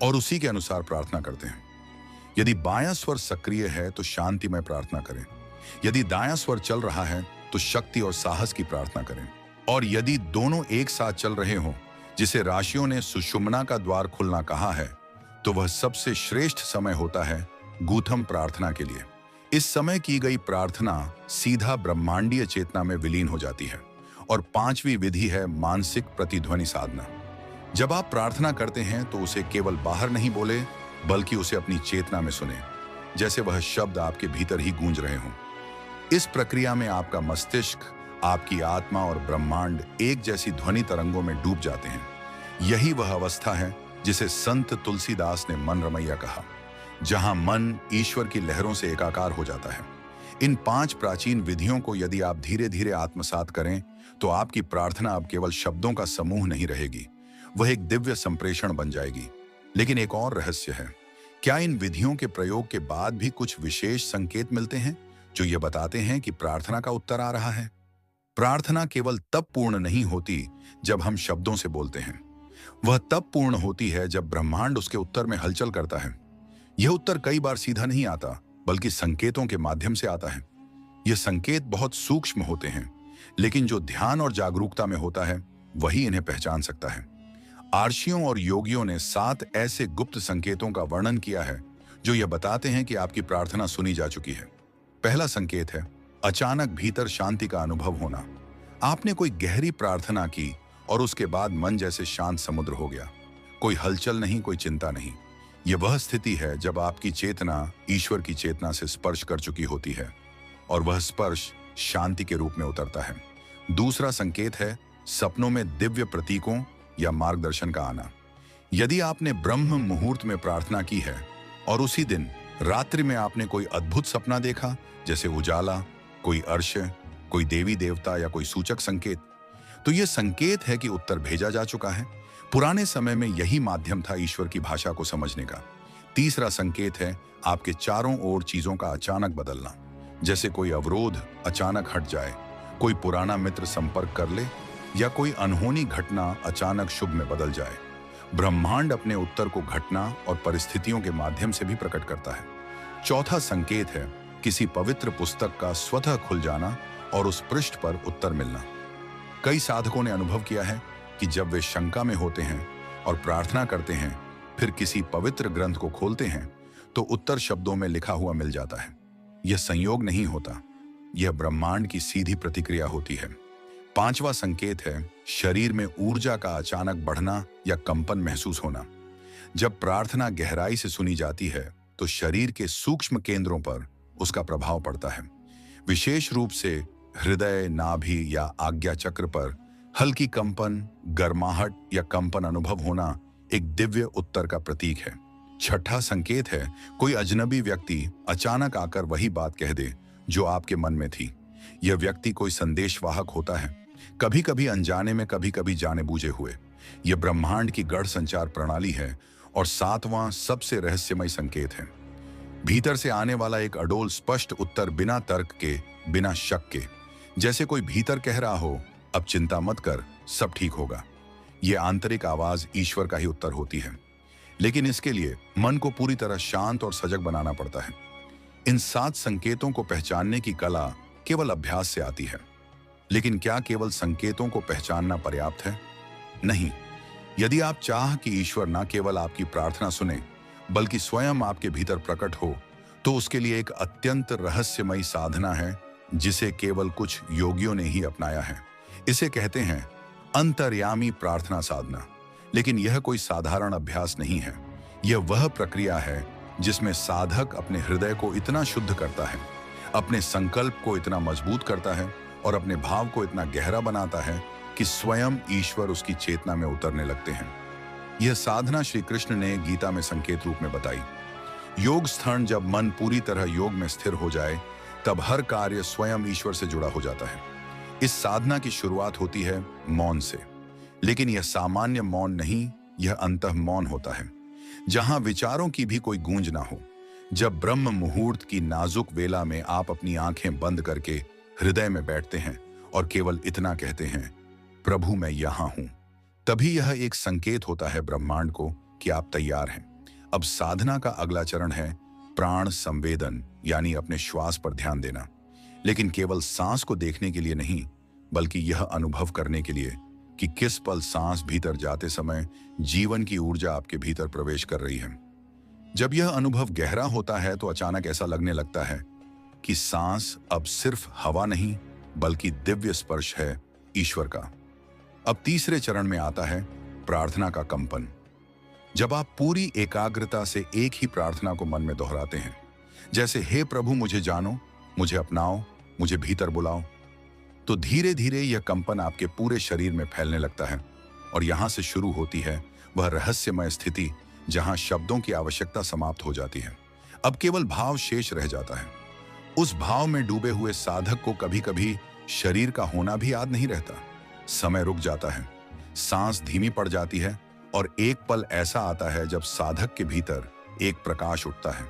और उसी के अनुसार प्रार्थना करते हैं। यदि बायां स्वर सक्रिय है तो शांतिमय प्रार्थना करें। यदि दायां स्वर चल रहा है तो शक्ति और साहस की प्रार्थना करें। और यदि दोनों एक साथ चल रहे हों, जिसे राशियों ने सुषुम्ना का द्वार खुलना कहा है, तो वह सबसे श्रेष्ठ समय होता है गूथम प्रार्थना के लिए। इस समय की गई प्रार्थना सीधा ब्रह्मांडीय चेतना में विलीन हो जाती है। और पांचवी विधि है मानसिक प्रतिध्वनि साधना। जब आप प्रार्थना करते हैं तो उसे केवल बाहर नहीं बोले, बल्कि उसे अपनी चेतना में सुने, जैसे वह शब्द आपके भीतर ही गूंज रहे हों। इस प्रक्रिया में आपका मस्तिष्क, आपकी आत्मा और ब्रह्मांड एक जैसी ध्वनि तरंगों में डूब जाते हैं। यही वह अवस्था है जिसे संत तुलसीदास ने मन रमैया कहा, जहां मन ईश्वर की लहरों से एकाकार हो जाता है। इन 5 प्राचीन विधियों को यदि आप धीरे धीरे आत्मसात करें तो आपकी प्रार्थना अब केवल शब्दों का समूह नहीं रहेगी, वह एक दिव्य संप्रेषण बन जाएगी। लेकिन एक और रहस्य है, क्या इन विधियों के प्रयोग के बाद भी कुछ विशेष संकेत मिलते हैं जो ये बताते हैं कि प्रार्थना का उत्तर आ रहा है? प्रार्थना केवल तब पूर्ण नहीं होती जब हम शब्दों से बोलते हैं, वह तब पूर्ण होती है जब ब्रह्मांड उसके उत्तर में हलचल करता है। यह उत्तर कई बार सीधा नहीं आता, बल्कि संकेतों के माध्यम से आता है। ये संकेत बहुत सूक्ष्म होते हैं, लेकिन जो ध्यान और जागरूकता में होता है वही इन्हें पहचान सकता है। आर्षियों और योगियों ने 7 ऐसे गुप्त संकेतों का वर्णन किया है जो यह बताते हैं कि आपकी प्रार्थना सुनी जा चुकी है। पहला संकेत है अचानक भीतर शांति का अनुभव होना। आपने कोई गहरी प्रार्थना की और उसके बाद मन जैसे शांत समुद्र हो गया। कोई हलचल नहीं, कोई चिंता नहीं। यह वह स्थिति है जब आपकी चेतना ईश्वर की चेतना से स्पर्श कर चुकी होती है और वह स्पर्श शांति के रूप में उतरता है। दूसरा संकेत है सपनों में दिव्य प्रतीकों या मार्गदर्शन का आना। यदि आपने ब्रह्म मुहूर्त में प्रार्थना की है और उसी दिन रात्रि में आपने कोई अद्भुत सपना देखा, जैसे उजाला, कोई अर्श, कोई देवी देवता या कोई सूचक संकेत, तो यह संकेत है कि उत्तर भेजा जा चुका है। पुराने समय में यही माध्यम था ईश्वर की भाषा को समझने का। तीसरा संकेत है आपके चारों ओर चीजों का अचानक बदलना, जैसे कोई अवरोध अचानक हट जाए, कोई पुराना मित्र संपर्क कर ले या कोई अनहोनी घटना अचानक शुभ में बदल जाए। ब्रह्मांड अपने उत्तर को घटना और परिस्थितियों के माध्यम से भी प्रकट करता है। चौथा संकेत है किसी पवित्र पुस्तक का स्वतः खुल जाना और उस पृष्ठ पर उत्तर मिलना। कई साधकों ने अनुभव किया है कि जब वे शंका में होते हैं और प्रार्थना करते हैं, फिर किसी पवित्र ग्रंथ को खोलते हैं तो उत्तर शब्दों में लिखा हुआ मिल जाता है। यह संयोग नहीं होता, यह ब्रह्मांड की सीधी प्रतिक्रिया होती है। पांचवा संकेत है शरीर में ऊर्जा का अचानक बढ़ना या कंपन महसूस होना। जब प्रार्थना गहराई से सुनी जाती है तो शरीर के सूक्ष्म केंद्रों पर उसका प्रभाव पड़ता है। विशेष रूप से हृदय, नाभि या आज्ञा चक्र पर हल्की कंपन, गर्माहट या कंपन अनुभव होना एक दिव्य उत्तर का प्रतीक है। छठा संकेत है कोई अजनबी व्यक्ति अचानक आकर वही बात कह दे जो आपके मन में थी। यह व्यक्ति कोई संदेशवाहक होता है, कभी कभी अनजाने में, कभी कभी जाने बूझे हुए। यह ब्रह्मांड की गढ़ संचार प्रणाली है। और सातवां सबसे रहस्यमय संकेत है भीतर से आने वाला एक अडोल स्पष्ट उत्तर, बिना तर्क के, बिना शक के, जैसे कोई भीतर कह रहा हो अब चिंता मत कर, सब ठीक होगा। यह आंतरिक आवाज ईश्वर का ही उत्तर होती है, लेकिन इसके लिए मन को पूरी तरह शांत और सजग बनाना पड़ता है। इन 7 संकेतों को पहचानने की कला केवल अभ्यास से आती है। लेकिन क्या केवल संकेतों को पहचानना पर्याप्त है? नहीं। यदि आप चाह कि ईश्वर न केवल आपकी प्रार्थना सुने बल्कि स्वयं आपके भीतर प्रकट हो, तो उसके लिए एक अत्यंत रहस्यमयी साधना है जिसे केवल कुछ योगियों ने ही अपनाया है। इसे कहते हैं अंतर्यामी प्रार्थना साधना। लेकिन यह कोई साधारण अभ्यास नहीं है। यह वह प्रक्रिया है जिसमें साधक अपने हृदय को इतना शुद्ध करता है, अपने संकल्प को इतना मजबूत करता है और अपने भाव को इतना गहरा बनाता है कि स्वयं ईश्वर उसकी चेतना में उतरने लगते हैं। यह साधना श्री कृष्ण ने गीता में संकेत रूप में बताई। योग स्थान, जब मन पूरी तरह योग में स्थिर हो जाए तब हर कार्य स्वयं ईश्वर से जुड़ा हो जाता है। इस साधना की शुरुआत होती है मौन से, लेकिन यह सामान्य मौन नहीं, यह अंतः मौन होता है, जहां विचारों की भी कोई गूंज ना हो। जब ब्रह्म मुहूर्त की नाजुक वेला में आप अपनी आंखें बंद करके हृदय में बैठते हैं और केवल इतना कहते हैं, प्रभु मैं यहां हूं, तभी यह एक संकेत होता है ब्रह्मांड को कि आप तैयार हैं। अब साधना का अगला चरण है प्राण संवेदन, यानी अपने श्वास पर ध्यान देना। लेकिन केवल सांस को देखने के लिए नहीं, बल्कि यह अनुभव करने के लिए कि किस पल सांस भीतर जाते समय जीवन की ऊर्जा आपके भीतर प्रवेश कर रही है। जब यह अनुभव गहरा होता है तो अचानक ऐसा लगने लगता है कि सांस अब सिर्फ हवा नहीं बल्कि दिव्य स्पर्श है ईश्वर का। अब तीसरे चरण में आता है प्रार्थना का कंपन। जब आप पूरी एकाग्रता से एक ही प्रार्थना को मन में दोहराते हैं, जैसे हे प्रभु मुझे जानो, मुझे अपनाओ, मुझे भीतर बुलाओ, तो धीरे धीरे यह कंपन आपके पूरे शरीर में फैलने लगता है। और यहां से शुरू होती है वह रहस्यमय स्थिति जहां शब्दों की आवश्यकता समाप्त हो जाती है। अब केवल भाव शेष रह जाता है। उस भाव में डूबे हुए साधक को कभी कभी शरीर का होना भी याद नहीं रहता। समय रुक जाता है, सांस धीमी पड़ जाती है और एक पल ऐसा आता है जब साधक के भीतर एक प्रकाश उठता है,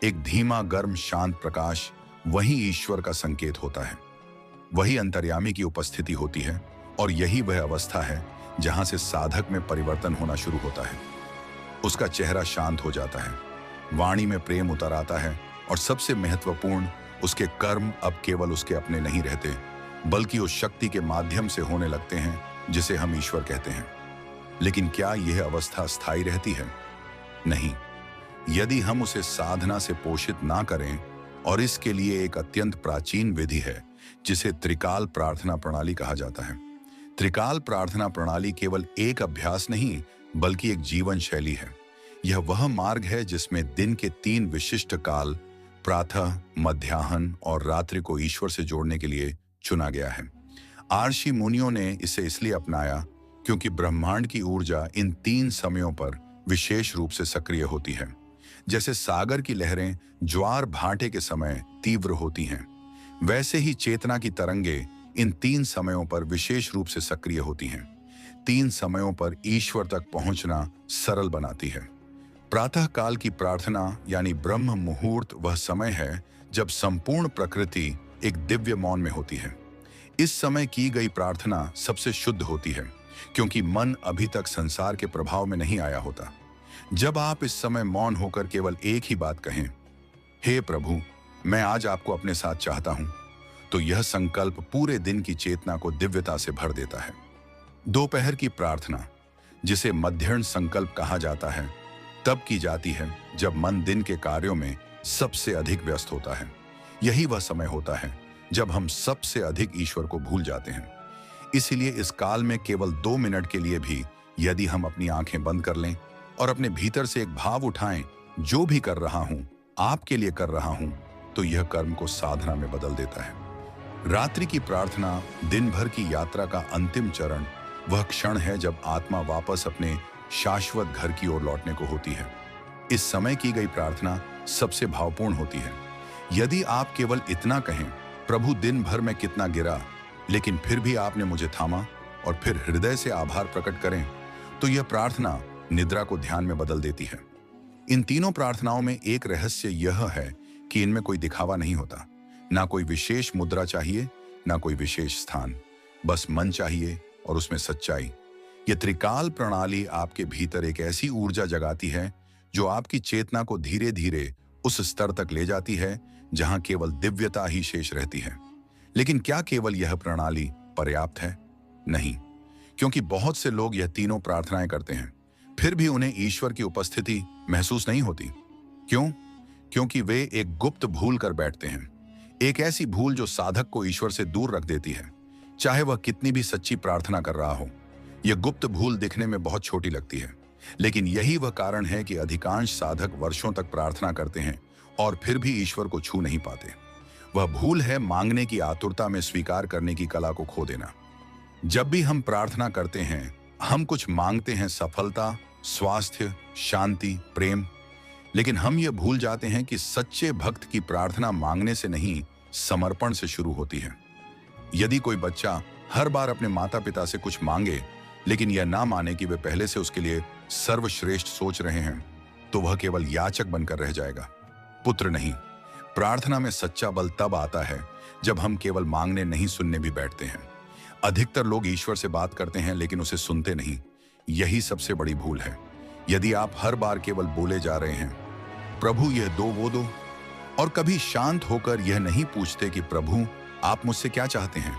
एक धीमा, गर्म, शांत प्रकाश। वही ईश्वर का संकेत होता है, वही अंतर्यामी की उपस्थिति होती है। और यही वह अवस्था है जहां से साधक में परिवर्तन होना शुरू होता है। उसका चेहरा शांत हो जाता है, वाणी में प्रेम उतर आता है और सबसे महत्वपूर्ण, उसके कर्म अब केवल उसके अपने नहीं रहते, बल्कि उस शक्ति के माध्यम से होने लगते हैं जिसे हम ईश्वर कहते हैं। लेकिन क्या यह अवस्था स्थायी रहती है? नहीं। यदि हम उसे साधना से पोषित ना करें, और इसके लिए एक अत्यंत प्राचीन विधि है जिसे त्रिकाल प्रार्थना प्रणाली कहा जाता है। त्रिकाल प्रार्थना प्रणाली केवल एक अभ्यास नहीं, बल्कि एक जीवन शैली है। यह वह मार्ग है जिसमें दिन के 3 विशिष्ट काल, प्रातः, मध्याह्न और रात्रि को ईश्वर से जोड़ने के लिए चुना गया है। आर्षि मुनियों ने इसे इसलिए अपनाया क्योंकि ब्रह्मांड की ऊर्जा इन 3 समयों पर विशेष रूप से सक्रिय होती है। जैसे सागर की लहरें ज्वार भाटे के समय तीव्र होती हैं, वैसे ही चेतना की तरंगे इन 3 समयों पर विशेष रूप से सक्रिय होती हैं। 3 समयों पर ईश्वर तक पहुंचना सरल बनाती है। प्रातः काल की प्रार्थना यानी ब्रह्म मुहूर्त वह समय है जब संपूर्ण प्रकृति एक दिव्य मौन में होती है। इस समय की गई प्रार्थना सबसे शुद्ध होती है, क्योंकि मन अभी तक संसार के प्रभाव में नहीं आया होता। जब आप इस समय मौन होकर केवल एक ही बात कहें, हे प्रभु, मैं आज आपको अपने साथ चाहता हूं, तो यह संकल्प पूरे दिन की चेतना को दिव्यता से भर देता है। दोपहर की प्रार्थना, जिसे मध्याह्न संकल्प कहा जाता है, तब की जाती है जब मन दिन के कार्यों में सबसे अधिक व्यस्त होता है। यही वह समय होता है जब हम सबसे अधिक ईश्वर को भूल जाते हैं। इसीलिए इस काल में केवल 2 मिनट के लिए भी यदि हम अपनी आंखें बंद कर लें और अपने भीतर से एक भाव उठाएं, जो भी कर रहा हूं, आपके लिए कर रहा हूं, तो यह कर्म को साधना में बदल देता है। रात्रि की प्रार्थना, दिन भर की यात्रा का अंतिम चरण, वह क्षण है जब आत्मा वापस अपने शाश्वत घर की ओर लौटने को होती है। इस समय की गई प्रार्थना सबसे भावपूर्ण होती है। यदि आप केवल इतना कहें, प्रभु, दिन भर में कितना गिरा, लेकिन फिर भी आपने मुझे थामा, और फिर हृदय से आभार प्रकट करें, तो यह प्रार्थना निद्रा को ध्यान में बदल देती है। इन तीनों प्रार्थनाओं में एक रहस्य यह है कि इनमें कोई दिखावा नहीं होता। ना कोई विशेष मुद्रा चाहिए, ना कोई विशेष स्थान, बस मन चाहिए और उसमें सच्चाई। यह त्रिकाल प्रणाली आपके भीतर एक ऐसी ऊर्जा जगाती है जो आपकी चेतना को धीरे धीरे उस स्तर तक ले जाती है जहां केवल दिव्यता ही शेष रहती है। लेकिन क्या केवल यह प्रणाली पर्याप्त है? नहीं, क्योंकि बहुत से लोग यह तीनों प्रार्थनाएं करते हैं, फिर भी उन्हें ईश्वर की उपस्थिति महसूस नहीं होती। क्यों? क्योंकि वे एक गुप्त भूल कर बैठते हैं, एक ऐसी भूल जो साधक को ईश्वर से दूर रख देती है, चाहे वह कितनी भी सच्ची प्रार्थना कर रहा हो। यह गुप्त भूल दिखने में बहुत छोटी लगती है, लेकिन यही वह कारण है कि अधिकांश साधक वर्षों तक प्रार्थना करते हैं और फिर भी ईश्वर को छू नहीं पाते। वह भूल है मांगने की आतुरता में स्वीकार करने की कला को खो देना। जब भी हम प्रार्थना करते हैं, हम कुछ मांगते हैं, सफलता, स्वास्थ्य, शांति, प्रेम, लेकिन हम यह भूल जाते हैं कि सच्चे भक्त की प्रार्थना मांगने से नहीं, समर्पण से शुरू होती है। यदि कोई बच्चा हर बार अपने माता पिता से कुछ मांगे, लेकिन यह ना माने कि वे पहले से उसके लिए सर्वश्रेष्ठ सोच रहे हैं, तो वह केवल याचक बनकर रह जाएगा, पुत्र नहीं। प्रार्थना में सच्चा बल तब आता है जब हम केवल मांगने नहीं, सुनने भी बैठते हैं। अधिकतर लोग ईश्वर से बात करते हैं लेकिन उसे सुनते नहीं। यही सबसे बड़ी भूल है। यदि आप हर बार केवल बोले जा रहे हैं, प्रभु यह दो वो दो, और कभी शांत होकर यह नहीं पूछते कि प्रभु आप मुझसे क्या चाहते हैं,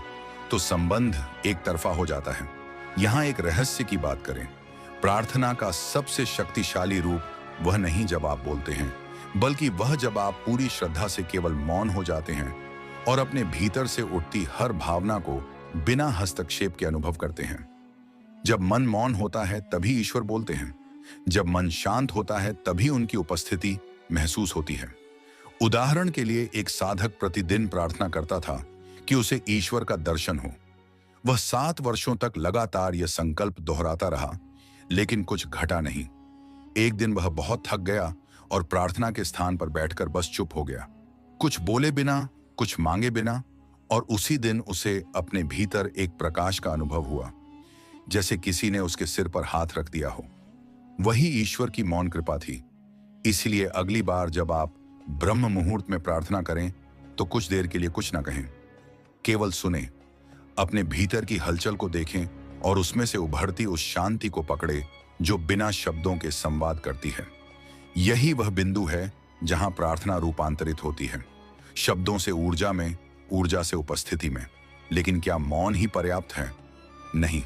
तो संबंध एक तरफा हो जाता है। यहां एक रहस्य की बात करें, प्रार्थना का सबसे शक्तिशाली रूप वह नहीं जब आप बोलते हैं, बल्कि वह जब आप पूरी श्रद्धा से केवल मौन हो जाते हैं और अपने भीतर से उठती हर भावना को बिना हस्तक्षेप के अनुभव करते हैं। जब मन मौन होता है तभी ईश्वर बोलते हैं। जब मन शांत होता है तभी उनकी उपस्थिति महसूस होती है। उदाहरण के लिए, एक साधक प्रतिदिन प्रार्थना करता था कि उसे ईश्वर का दर्शन हो। वह 7 वर्षों तक लगातार यह संकल्प दोहराता रहा, लेकिन कुछ घटा नहीं। एक दिन वह बहुत थक गया और प्रार्थना के स्थान पर बैठकर बस चुप हो गया, कुछ बोले बिना, कुछ मांगे बिना, और उसी दिन उसे अपने भीतर एक प्रकाश का अनुभव हुआ, जैसे किसी ने उसके सिर पर हाथ रख दिया हो। वही ईश्वर की मौन कृपा थी। इसलिए अगली बार जब आप ब्रह्म मुहूर्त में प्रार्थना करें, तो कुछ देर के लिए कुछ ना कहें, केवल सुने, अपने भीतर की हलचल को देखें और उसमें से उभरती उस शांति को पकड़े जो बिना शब्दों के संवाद करती है। यही वह बिंदु है जहां प्रार्थना रूपांतरित होती है। शब्दों से ऊर्जा में, ऊर्जा से उपस्थिति में। लेकिन क्या मौन ही पर्याप्त है? नहीं,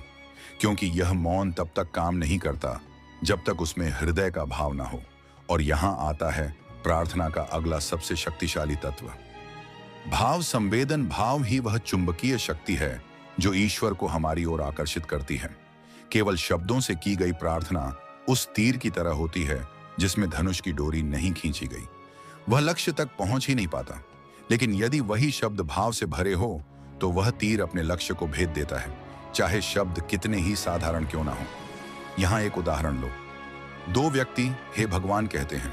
क्योंकि यह मौन तब तक काम नहीं करता जब तक उसमें हृदय का भाव ना हो। और यहां आता है प्रार्थना का अगला सबसे शक्तिशाली तत्व, भाव संवेदन। भाव ही वह चुंबकीय शक्ति है जो ईश्वर को हमारी ओर आकर्षित करती है। केवल शब्दों से की गई प्रार्थना उस तीर की तरह होती है जिसमें धनुष की डोरी नहीं खींची गई। वह लक्ष्य तक पहुंच ही नहीं पाता। लेकिन यदि वही शब्द भाव से भरे हो तो वह तीर अपने लक्ष्य को भेद देता है, चाहे शब्द कितने ही साधारण क्यों ना हो। यहां एक उदाहरण लो। दो व्यक्ति हे भगवान कहते हैं।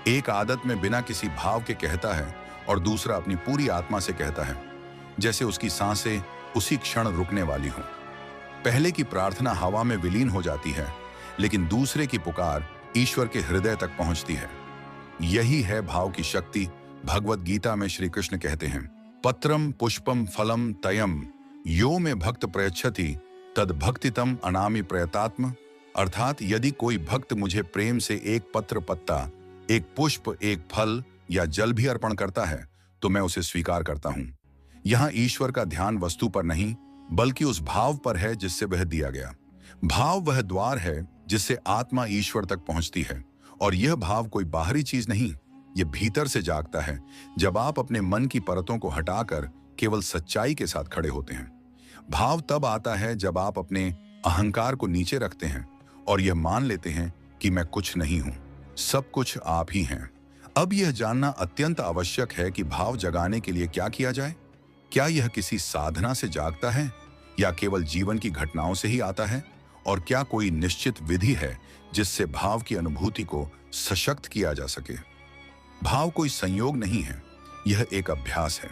एक आदत में बिना किसी भाव के कहता है और दूसरा अपनी पूरी आत्मा से कहता है, जैसे उसकी सांसें उसी क्षण रुकने वाली हों। पहले की प्रार्थना हवा में विलीन हो जाती है, लेकिन दूसरे की पुकार ईश्वर के हृदय तक पहुंचती है। यही है भाव की शक्ति। भगवत गीता में श्री कृष्ण कहते हैं, पत्रम पुष्पम फलम तयम यो में भक्त प्रयच्छति तद भक्तितम अनामि प्रयतात्म। अर्थात यदि कोई भक्त मुझे प्रेम से एक पत्र, पत्ता, एक पुष्प, एक फल या जल भी अर्पण करता है तो मैं उसे स्वीकार करता हूं। यहां ईश्वर का ध्यान वस्तु पर नहीं बल्कि उस भाव पर है जिससे वह दिया गया। भाव वह द्वार है जिससे आत्मा ईश्वर तक पहुंचती है। और यह भाव कोई बाहरी चीज नहीं, यह भीतर से जागता है जब आप अपने मन की परतों को हटाकर केवल सच्चाई के साथ खड़े होते हैं। भाव तब आता है जब आप अपने अहंकार को नीचे रखते हैं और यह मान लेते हैं कि मैं कुछ नहीं हूं, सब कुछ आप ही हैं। अब यह जानना अत्यंत आवश्यक है कि भाव जगाने के लिए क्या किया जाए। क्या यह किसी साधना से जागता है या केवल जीवन की घटनाओं से ही आता है? और क्या कोई निश्चित विधि है जिससे भाव की अनुभूति को सशक्त किया जा सके? भाव कोई संयोग नहीं है, यह एक अभ्यास है।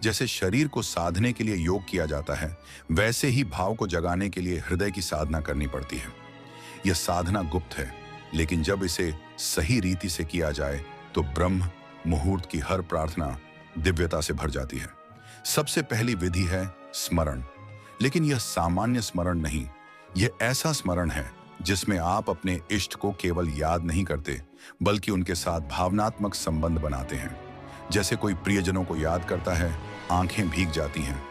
जैसे शरीर को साधने के लिए योग किया जाता है, वैसे ही भाव को जगाने के लिए हृदय की साधना करनी पड़ती है। यह साधना गुप्त है, लेकिन जब इसे सही रीति से किया जाए तो ब्रह्म मुहूर्त की हर प्रार्थना दिव्यता से भर जाती है। सबसे पहली विधि है स्मरण। लेकिन यह सामान्य स्मरण नहीं, यह ऐसा स्मरण है जिसमें आप अपने इष्ट को केवल याद नहीं करते बल्कि उनके साथ भावनात्मक संबंध बनाते हैं। जैसे कोई प्रियजनों को याद करता है, आंखें भीग जाती हैं,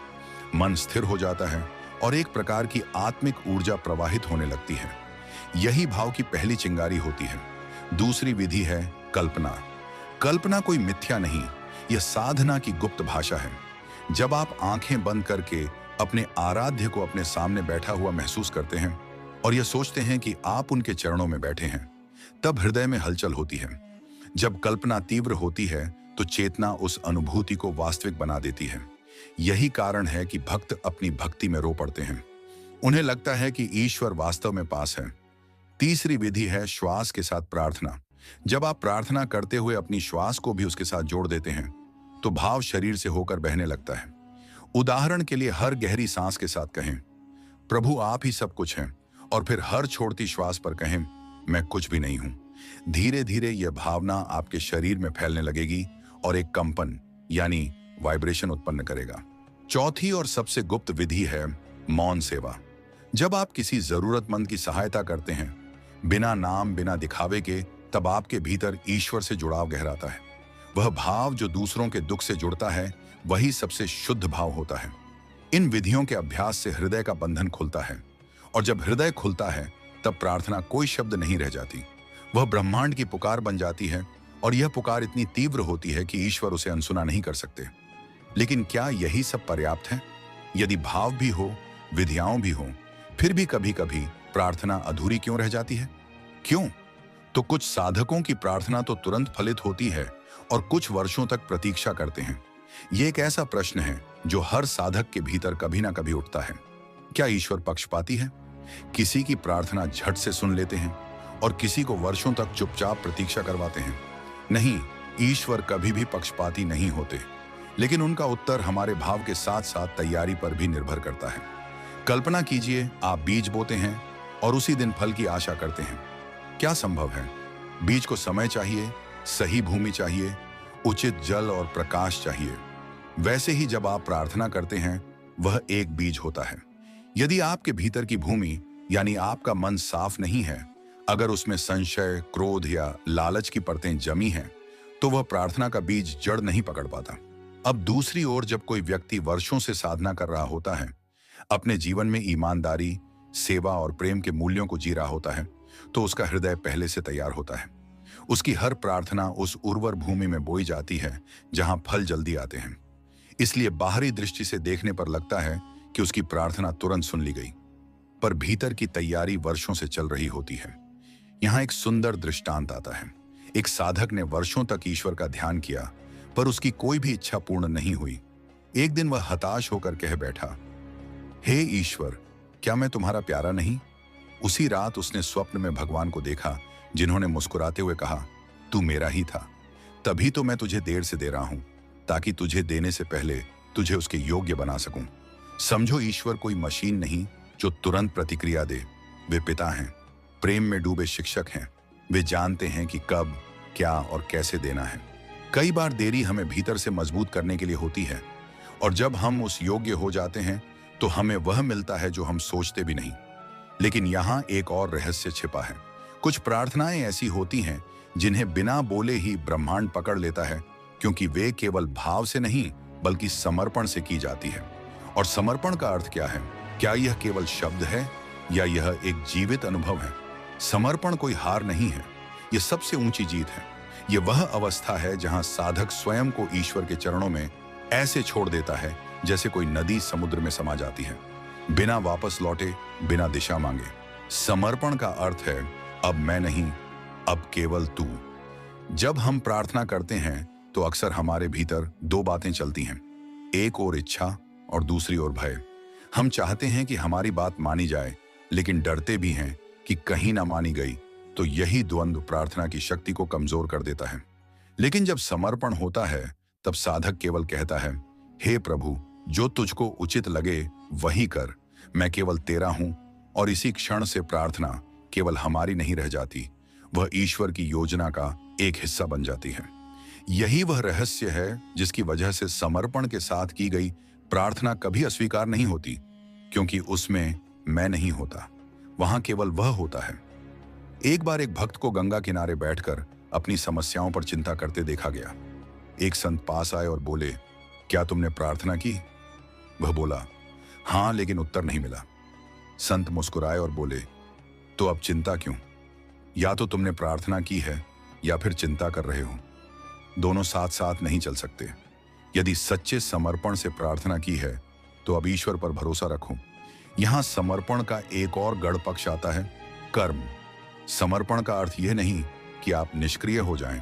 मन स्थिर हो जाता है और एक प्रकार की आत्मिक ऊर्जा प्रवाहित होने लगती है। यही भाव की पहली चिंगारी होती है। दूसरी विधि है कल्पना। कल्पना कोई मिथ्या नहीं, यह साधना की गुप्त भाषा है। जब आप आंखें बंद करके अपने आराध्य को अपने सामने बैठा हुआ महसूस करते हैं और यह सोचते हैं कि आप उनके चरणों में बैठे हैं, तब हृदय में हलचल होती है। जब कल्पना तीव्र होती है तो चेतना उस अनुभूति को वास्तविक बना देती है। यही कारण है कि भक्त अपनी भक्ति में रो पड़ते हैं। उन्हें लगता है कि ईश्वर वास्तव में पास है। तीसरी विधि है श्वास के साथ प्रार्थना। जब आप प्रार्थना करते हुए अपनी श्वास को भी उसके साथ जोड़ देते हैं तो भाव शरीर से होकर बहने लगता है। उदाहरण के लिए हर गहरी सांस के साथ कहें, प्रभु आप ही सब कुछ हैं, और फिर हर छोड़ती श्वास पर कहें, मैं कुछ भी नहीं हूं। धीरे धीरे यह भावना आपके शरीर में फैलने लगेगी और एक कंपन यानी वाइब्रेशन उत्पन्न करेगा। चौथी और सबसे गुप्त विधि है मौन सेवा। जब आप किसी जरूरतमंद की सहायता करते हैं बिना नाम बिना दिखावे के, तब आपके भीतर ईश्वर से जुड़ाव गहराता है। वह भाव जो दूसरों के दुख से जुड़ता है वही सबसे शुद्ध भाव होता है। इन विधियों के अभ्यास से हृदय का बंधन खुलता है और जब हृदय खुलता है तब प्रार्थना कोई शब्द नहीं रह जाती, वह ब्रह्मांड की पुकार बन जाती है। और यह पुकार इतनी तीव्र होती है कि ईश्वर उसे अनसुना नहीं कर सकते। लेकिन क्या यही सब पर्याप्त है? यदि भाव भी हो, विधियां भी हो, फिर भी कभी कभी प्रार्थना अधूरी क्यों रह जाती है? क्यों? तो कुछ साधकों की प्रार्थना तो तुरंत फलित होती है और कुछ वर्षों तक प्रतीक्षा करते हैं। यह एक ऐसा प्रश्न है जो हर साधक के भीतर कभी ना कभी उठता है। क्या ईश्वर पक्षपाती है? किसी की प्रार्थना झट से सुन लेते हैं और किसी को वर्षों तक चुपचाप प्रतीक्षा करवाते हैं। नहीं, ईश्वर कभी भी पक्षपाती नहीं होते, लेकिन उनका उत्तर हमारे भाव के साथ साथ तैयारी पर भी निर्भर करता है। कल्पना कीजिए, आप बीज बोते हैं और उसी दिन फल की आशा करते हैं। क्या संभव है? बीज को समय चाहिए, सही भूमि चाहिए, उचित जल और प्रकाश चाहिए। वैसे ही जब आप प्रार्थना करते हैं, वह एक बीज होता है। यदि आपके भीतर की भूमि यानी आपका मन साफ नहीं है, अगर उसमें संशय, क्रोध या लालच की परतें जमी हैं, तो वह प्रार्थना का बीज जड़ नहीं पकड़ पाता। अब दूसरी ओर जब कोई व्यक्ति वर्षों से साधना कर रहा होता है, अपने जीवन में ईमानदारी, सेवा और प्रेम के मूल्यों को जी रहा होता है, तो उसका हृदय पहले से तैयार होता है। उसकी हर प्रार्थना उस उर्वर भूमि में बोई जाती है जहां फल जल्दी आते हैं। इसलिए बाहरी दृष्टि से देखने पर लगता है कि उसकी प्रार्थना तुरंत सुन ली गई, पर भीतर की तैयारी वर्षों से चल रही होती है। यहाँ एक सुंदर दृष्टांत आता है। एक साधक ने वर्षों तक ईश्वर का ध्यान किया, पर उसकी कोई भी इच्छा पूर्ण नहीं हुई। एक दिन वह हताश होकर कह बैठा, हे ईश्वर, क्या मैं तुम्हारा प्यारा नहीं? उसी रात उसने स्वप्न में भगवान को देखा, जिन्होंने मुस्कुराते हुए कहा, तू मेरा ही था, तभी तो मैं तुझे देर से दे रहा हूं, ताकि तुझे देने से पहले तुझे उसके योग्य बना सकूं। समझो, ईश्वर कोई मशीन नहीं जो तुरंत प्रतिक्रिया दे। वे पिता हैं, प्रेम में डूबे शिक्षक हैं। वे जानते हैं कि कब, क्या और कैसे देना है। कई बार देरी हमें भीतर से मजबूत करने के लिए होती है, और जब हम उस योग्य हो जाते हैं तो हमें वह मिलता है जो हम सोचते भी नहीं। लेकिन यहाँ एक और रहस्य छिपा है। कुछ प्रार्थनाएं ऐसी होती हैं जिन्हें बिना बोले ही ब्रह्मांड पकड़ लेता है, क्योंकि वे केवल भाव से नहीं बल्कि समर्पण से की जाती है। और समर्पण का अर्थ क्या है? क्या यह केवल शब्द है या यह एक जीवित अनुभव है? समर्पण कोई हार नहीं है, यह सबसे ऊंची जीत है। यह वह अवस्था है जहां साधक स्वयं को ईश्वर के चरणों में ऐसे छोड़ देता है जैसे कोई नदी समुद्र में समा जाती है, बिना वापस लौटे, बिना दिशा मांगे। समर्पण का अर्थ है, अब मैं नहीं, अब केवल तू। जब हम प्रार्थना करते हैं तो अक्सर हमारे भीतर दो बातें चलती हैं, एक ओर इच्छा और दूसरी ओर भय। हम चाहते हैं कि हमारी बात मानी जाए, लेकिन डरते भी हैं कि कहीं ना मानी गई तो यही द्वंद्व प्रार्थना की शक्ति को कमजोर कर देता है। लेकिन जब समर्पण होता है, तब साधक केवल कहता है, हे प्रभु, जो तुझको उचित लगे वही कर, मैं केवल तेरा हूं। और इसी क्षण से प्रार्थना केवल हमारी नहीं रह जाती, वह ईश्वर की योजना का एक हिस्सा बन जाती है। यही वह रहस्य है जिसकी वजह से समर्पण के साथ की गई प्रार्थना कभी अस्वीकार नहीं होती, क्योंकि उसमें मैं नहीं होता, वहां केवल वह होता है। एक बार एक भक्त को गंगा किनारे बैठकर अपनी समस्याओं पर चिंता करते देखा गया। एक संत पास आए और बोले, क्या तुमने प्रार्थना की? वह बोला, हाँ, लेकिन उत्तर नहीं मिला। संत मुस्कुराए और बोले, तो अब चिंता क्यों? या तो तुमने प्रार्थना की है या फिर चिंता कर रहे हो। दोनों साथ साथ नहीं चल सकते। यदि सच्चे समर्पण से प्रार्थना की है तो अब ईश्वर पर भरोसा रखो। यहां समर्पण का एक और गढ़ पक्ष आता है, कर्म। समर्पण का अर्थ यह नहीं कि आप निष्क्रिय हो जाएं।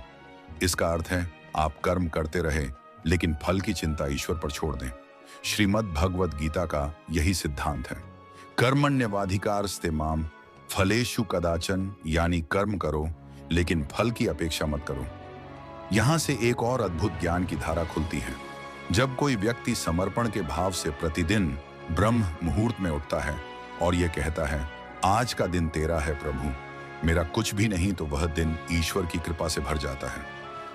इसका अर्थ है आप कर्म करते रहे, लेकिन फल की चिंता ईश्वर पर छोड़ दें। श्रीमद् भगवद गीता का यही सिद्धांत है, कर्मण्यवाधिकारस्ते माम फलेषु कदाचन, यानी कर्म करो लेकिन फल की अपेक्षा मत करो। यहां से एक और अद्भुत ज्ञान की धारा खुलती है। जब कोई व्यक्ति समर्पण के भाव से प्रतिदिन ब्रह्म मुहूर्त में उठता है और यह कहता है, आज का दिन तेरा है प्रभु, मेरा कुछ भी नहीं, तो वह दिन ईश्वर की कृपा से भर जाता है।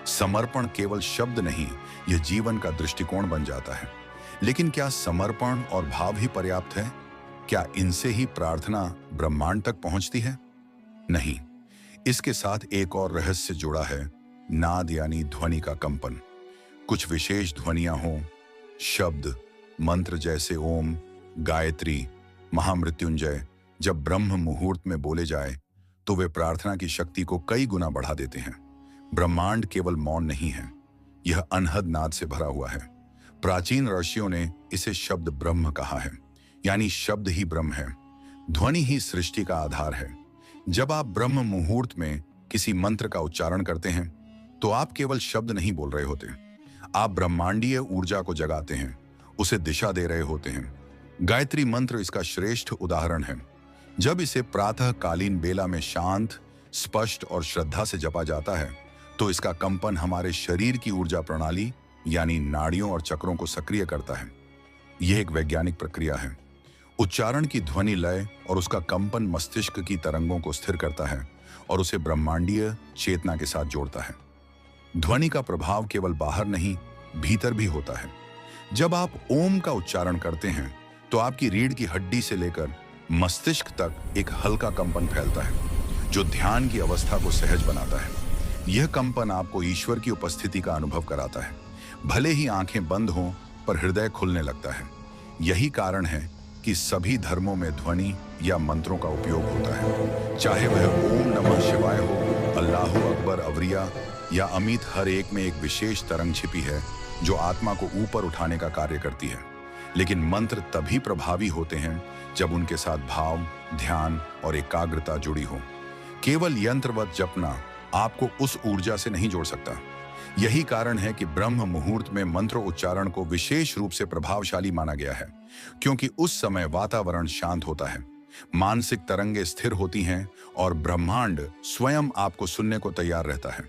समर्पण केवल शब्द नहीं, यह जीवन का दृष्टिकोण बन जाता है। लेकिन क्या समर्पण और भाव ही पर्याप्त है? क्या इनसे ही प्रार्थना ब्रह्मांड तक पहुंचती है? नहीं, इसके साथ एक और रहस्य जुड़ा है, नाद यानी ध्वनि का कंपन। कुछ विशेष ध्वनियां हों, शब्द, मंत्र जैसे ओम, गायत्री, महामृत्युंजय, जब ब्रह्म मुहूर्त में बोले जाए तो वे प्रार्थना की शक्ति को कई गुना बढ़ा देते हैं। ब्रह्मांड केवल मौन नहीं है, यह अनहद नाद से भरा हुआ है। प्राचीन ऋषियों ने इसे शब्द ब्रह्म कहा है, यानी शब्द ही ब्रह्म है, ध्वनि ही सृष्टि का आधार है। जब आप ब्रह्म मुहूर्त में किसी मंत्र का उच्चारण करते हैं तो आप केवल शब्द नहीं बोल रहे होते, आप ब्रह्मांडीय ऊर्जा को जगाते हैं, उसे दिशा दे रहे होते हैं। गायत्री मंत्र इसका श्रेष्ठ उदाहरण है। जब इसे प्रातःकालीन बेला में शांत, स्पष्ट और श्रद्धा से जपा जाता है तो इसका कंपन हमारे शरीर की ऊर्जा प्रणाली यानी नाड़ियों और चक्रों को सक्रिय करता है। यह एक वैज्ञानिक प्रक्रिया है। उच्चारण की ध्वनि लय और उसका कंपन मस्तिष्क की तरंगों को स्थिर करता है और उसे ब्रह्मांडीय चेतना के साथ जोड़ता है। ध्वनि का प्रभाव केवल बाहर नहीं, भीतर भी होता है। जब आप ओम का उच्चारण करते हैं तो आपकी रीढ़ की हड्डी से लेकर मस्तिष्क तक एक हल्का कंपन फैलता है, जो ध्यान की अवस्था को सहज बनाता है। यह कंपन आपको ईश्वर की उपस्थिति का अनुभव कराता है। भले ही आंखें बंद हों, पर हृदय खुलने लगता है। यही कारण है कि सभी धर्मों में ध्वनि या मंत्रों का उपयोग होता है। चाहे वह ओम नमः शिवाय हो, अल्लाहू अकबर, अवरिया या अमित, हर एक में एक विशेष तरंग छिपी है जो आत्मा को ऊपर उठाने का कार्य करती है। लेकिन मंत्र तभी प्रभावी होते हैं जब उनके साथ भाव, ध्यान और एकाग्रता जुड़ी हो। केवल यंत्रवत जपना आपको उस ऊर्जा से नहीं जोड़ सकता। यही कारण है कि ब्रह्म मुहूर्त में मंत्र उच्चारण को विशेष रूप से प्रभावशाली माना गया है, क्योंकि उस समय वातावरण शांत होता है, मानसिक तरंगें स्थिर होती हैं और ब्रह्मांड स्वयं आपको सुनने को तैयार रहता है।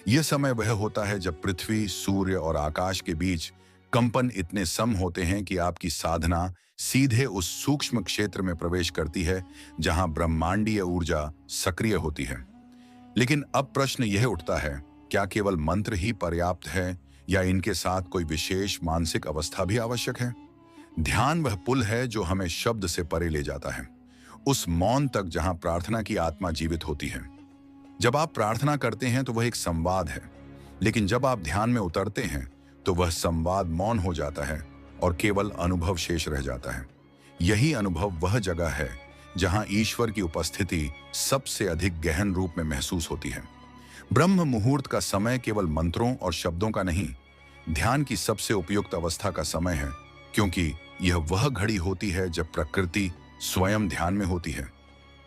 यह समय वह होता है जब पृथ्वी, सूर्य और आकाश के बीच कंपन इतने सम होते हैं कि आपकी साधना सीधे उस सूक्ष्म क्षेत्र में प्रवेश करती है जहां ब्रह्मांडीय ऊर्जा सक्रिय होती है। लेकिन अब प्रश्न यह उठता है, क्या केवल मंत्र ही पर्याप्त है या इनके साथ कोई विशेष मानसिक अवस्था भी आवश्यक है? ध्यान वह पुल है जो हमें शब्द से परे ले जाता है, उस मौन तक जहां प्रार्थना की आत्मा जीवित होती है। जब आप प्रार्थना करते हैं तो वह एक संवाद है, लेकिन जब आप ध्यान में उतरते हैं तो वह संवाद मौन हो जाता है और केवल अनुभव शेष रह जाता है। यही अनुभव वह जगह है जहां ईश्वर की उपस्थिति सबसे अधिक गहन रूप में महसूस होती है। ब्रह्म मुहूर्त का समय केवल मंत्रों और शब्दों का नहीं, ध्यान की सबसे उपयुक्त अवस्था का समय है, क्योंकि यह वह घड़ी होती है जब प्रकृति स्वयं ध्यान में होती है।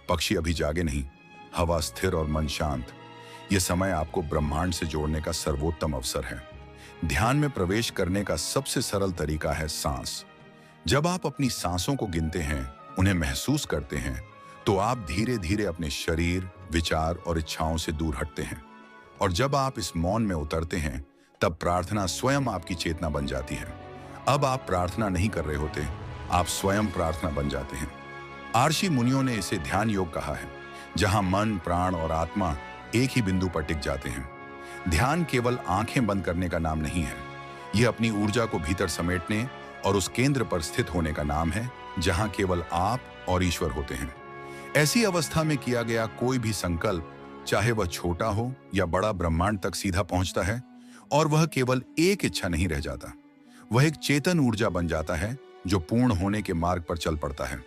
पक्षी अभी जागे नहीं, हवा स्थिर और मन शांत। यह समय आपको ब्रह्मांड से जोड़ने का सर्वोत्तम अवसर है। ध्यान में प्रवेश करने का सबसे सरल तरीका है सांस। जब आप अपनी सांसों को गिनते हैं, उन्हें महसूस करते हैं, तो आप धीरे धीरे अपने शरीर, विचार और इच्छाओं से दूर हटते हैं। और जब आप इस मौन में उतरते हैं, तब प्रार्थना स्वयं आपकी चेतना बन जाती है। अब आप प्रार्थना नहीं कर रहे होते, आप स्वयं प्रार्थना बन जाते हैं। आर्षि मुनियों ने इसे ध्यान योग कहा है, जहां मन, प्राण और आत्मा एक ही बिंदु पर टिक जाते हैं। ध्यान केवल आंखें बंद करने का नाम नहीं है, यह अपनी ऊर्जा को भीतर समेटने और उस केंद्र पर स्थित होने का नाम है जहां केवल आप और ईश्वर होते हैं। ऐसी अवस्था में किया गया कोई भी संकल्प, चाहे वह छोटा हो या बड़ा, ब्रह्मांड तक सीधा पहुंचता है, और वह केवल एक इच्छा नहीं रह जाता, वह एक चेतन ऊर्जा बन जाता है जो पूर्ण होने के मार्ग पर चल पड़ता है।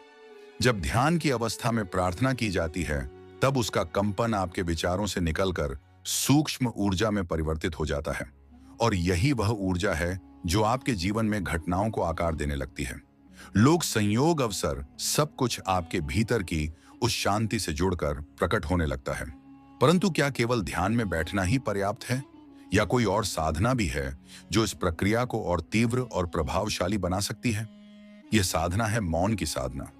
जब ध्यान की अवस्था में प्रार्थना की जाती है, तब उसका कंपन आपके विचारों से निकलकर सूक्ष्म ऊर्जा में परिवर्तित हो जाता है, और यही वह ऊर्जा है जो आपके जीवन में घटनाओं को आकार देने लगती है। लोग, संयोग, अवसर, सब कुछ आपके भीतर की उस शांति से जुड़कर प्रकट होने लगता है। परंतु क्या केवल ध्यान में बैठना ही पर्याप्त है, या कोई और साधना भी है जो इस प्रक्रिया को और तीव्र और प्रभावशाली बना सकती है? यह साधना है मौन की साधना।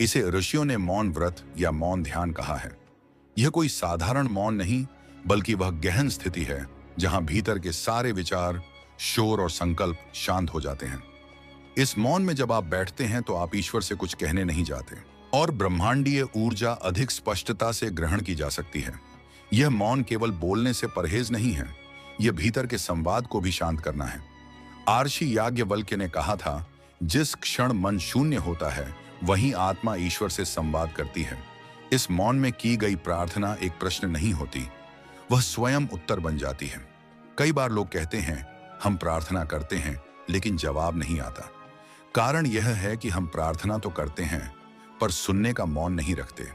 इसे ऋषियों ने मौन व्रत या मौन ध्यान कहा है। यह कोई साधारण मौन नहीं, बल्कि वह गहन स्थिति है जहां भीतर के सारे विचार, शोर और संकल्प शांत हो जाते हैं। इस मौन में जब आप बैठते हैं तो आप ईश्वर से कुछ कहने नहीं जाते, और ब्रह्मांडीय ऊर्जा अधिक स्पष्टता से ग्रहण की जा सकती है। यह मौन केवल बोलने से परहेज नहीं है, यह भीतर के संवाद को भी शांत करना है। आर्षि याज्ञवल्क्य ने कहा था, जिस क्षण मन शून्य होता है, वहीं आत्मा ईश्वर से संवाद करती है। इस मौन में की गई प्रार्थना एक प्रश्न नहीं होती, वह स्वयं उत्तर बन जाती है। कई बार लोग कहते हैं, हम प्रार्थना करते हैं लेकिन जवाब नहीं आता। कारण यह है कि हम प्रार्थना तो करते हैं, पर सुनने का मौन नहीं रखते।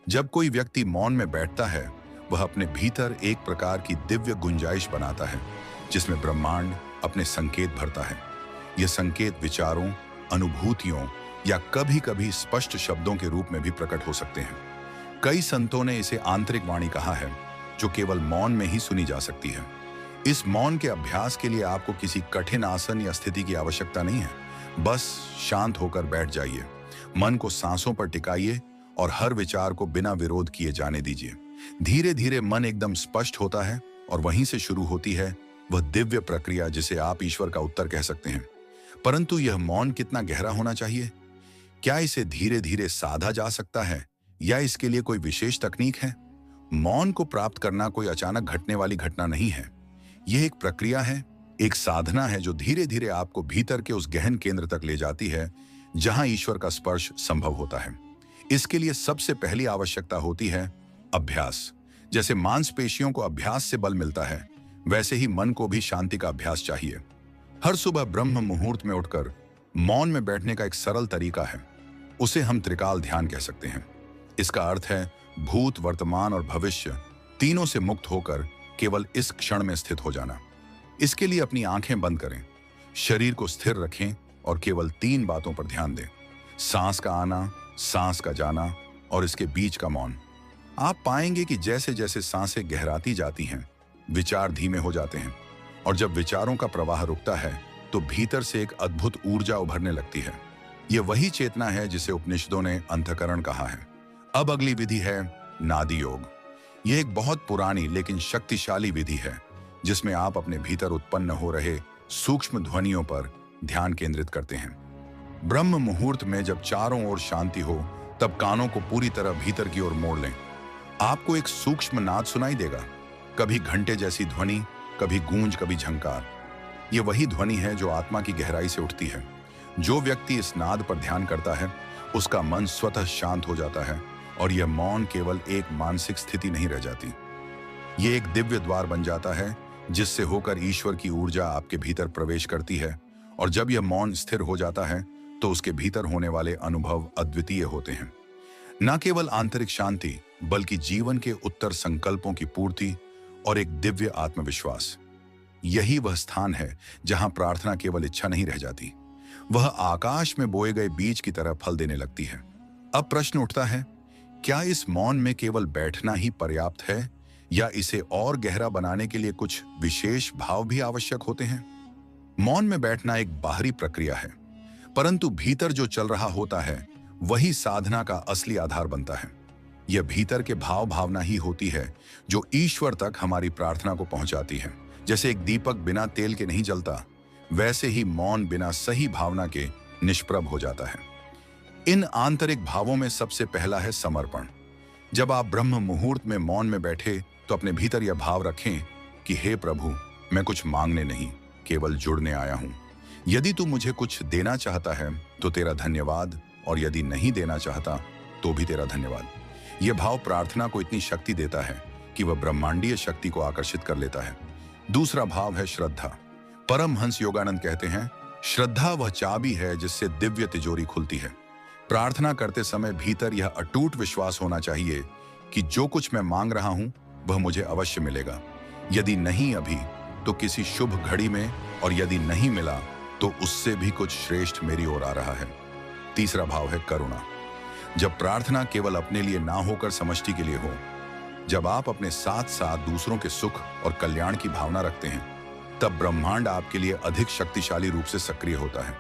जब कोई व्यक्ति मौन में बैठता है, वह अपने भीतर एक प्रकार की दिव्य गुंजाइश बनाता है, जिसमें ब्रह्मांड अपने संकेत भरता है। यह संकेत विचारों, अनुभूतियों या कभी-कभी स्पष्ट शब्दों के रूप में भी प्रकट हो सकते हैं। कई संतों ने इसे आंतरिक वाणी कहा है, जो केवल मौन में ही सुनी जा सकती है। इस मौन के अभ्यास के लिए आपको किसी कठिन आसन या स्थिति की आवश्यकता नहीं है। बस शांत होकर बैठ जाइए, मन को सांसों पर टिकाइए और हर विचार को बिना विरोध किए जाने दीजिए। धीरे धीरे मन एकदम स्पष्ट होता है और वहीं से शुरू होती है वह दिव्य प्रक्रिया जिसे आप ईश्वर का उत्तर कह सकते हैं। परंतु यह मौन कितना गहरा होना चाहिए? क्या इसे धीरे धीरे साधा जा सकता है, या इसके लिए कोई विशेष तकनीक है? मौन को प्राप्त करना कोई अचानक घटने वाली घटना नहीं है। यह एक प्रक्रिया है, एक साधना है जो धीरे धीरे आपको भीतर के उस गहन केंद्र तक ले जाती है जहां ईश्वर का स्पर्श संभव होता है। इसके लिए सबसे पहली आवश्यकता होती है अभ्यास। जैसे मांसपेशियों को अभ्यास से बल मिलता है, वैसे ही मन को भी शांति का अभ्यास चाहिए। हर सुबह ब्रह्म मुहूर्त में उठकर मौन में बैठने का एक सरल तरीका है। उसे हम त्रिकाल ध्यान कह सकते हैं। इसका अर्थ है भूत, वर्तमान और भविष्य तीनों से मुक्त होकर केवल इस क्षण में स्थित हो जाना। इसके लिए अपनी आंखें बंद करें, शरीर को स्थिर रखें और केवल 3 बातों पर ध्यान दें। सांस का आना, सांस का जाना और इसके बीच का मौन। आप पाएंगे कि जैसे जैसे सांसें गहराती जाती हैं, विचार धीमे हो जाते हैं और जब विचारों का प्रवाह रुकता है तो भीतर से एक अद्भुत ऊर्जा उभरने लगती है। यह वही चेतना है जिसे उपनिषदों ने अंतःकरण कहा है। अब अगली विधि है नादी योग। यह एक बहुत पुरानी लेकिन शक्तिशाली विधि है जिसमें आप अपने भीतर उत्पन्न हो रहे सूक्ष्म ध्वनियों पर ध्यान केंद्रित करते हैं। ब्रह्म मुहूर्त में जब चारों ओर शांति हो तब कानों को पूरी तरह भीतर की ओर मोड़ लें। आपको एक सूक्ष्म नाद सुनाई देगा, कभी घंटे जैसी ध्वनि, कभी गूंज, कभी झंकार। यह वही ध्वनि है जो आत्मा की गहराई से उठती है। जो व्यक्ति इस नाद पर ध्यान करता है उसका मन स्वतः शांत हो जाता है और यह मौन केवल एक मानसिक स्थिति नहीं रह जाती। यह एक दिव्य द्वार बन जाता है जिससे होकर ईश्वर की ऊर्जा आपके भीतर प्रवेश करती है और जब यह मौन स्थिर हो जाता है तो उसके भीतर होने वाले अनुभव अद्वितीय होते हैं। न केवल आंतरिक शांति बल्कि जीवन के उत्तर संकल्पों की पूर्ति और एक दिव्य आत्मविश्वास। यही वह स्थान है जहां प्रार्थना केवल इच्छा नहीं रह जाती, वह आकाश में बोए गए बीज की तरह फल देने लगती है। अब प्रश्न उठता है, क्या इस मौन में केवल बैठना ही पर्याप्त है या इसे और गहरा बनाने के लिए कुछ विशेष भाव भी आवश्यक होते हैं? मौन में बैठना एक बाहरी प्रक्रिया है, परंतु भीतर जो चल रहा होता है वही साधना का असली आधार बनता है। यह भीतर के भाव भावना ही होती है जो ईश्वर तक हमारी प्रार्थना को पहुंचाती है। जैसे एक दीपक बिना तेल के नहीं जलता, वैसे ही मौन बिना सही भावना के निष्प्रभ हो जाता है। इन आंतरिक भावों में सबसे पहला है समर्पण। जब आप ब्रह्म मुहूर्त में मौन में बैठे तो अपने भीतर यह भाव रखें कि हे प्रभु, मैं कुछ मांगने नहीं, केवल जुड़ने आया हूं। यदि तू मुझे कुछ देना चाहता है तो तेरा धन्यवाद, और यदि नहीं देना चाहता तो भी तेरा धन्यवाद। यह भाव प्रार्थना को इतनी शक्ति देता है कि वह ब्रह्मांडीय शक्ति को आकर्षित कर लेता है। दूसरा भाव है श्रद्धा। परमहंस योगानंद कहते हैं, श्रद्धा वह चाबी है जिससे दिव्य तिजोरी खुलती है। प्रार्थना करते समय भीतर यह अटूट विश्वास होना चाहिए कि जो कुछ मैं मांग रहा हूं वह मुझे अवश्य मिलेगा। यदि नहीं अभी तो किसी शुभ घड़ी में, और यदि नहीं मिला तो उससे भी कुछ श्रेष्ठ मेरी ओर आ रहा है। तीसरा भाव है करुणा। जब प्रार्थना केवल अपने लिए ना होकर समष्टि के लिए हो, जब आप अपने साथ साथ दूसरों के सुख और कल्याण की भावना रखते हैं, तब ब्रह्मांड आपके लिए अधिक शक्तिशाली रूप से सक्रिय होता है।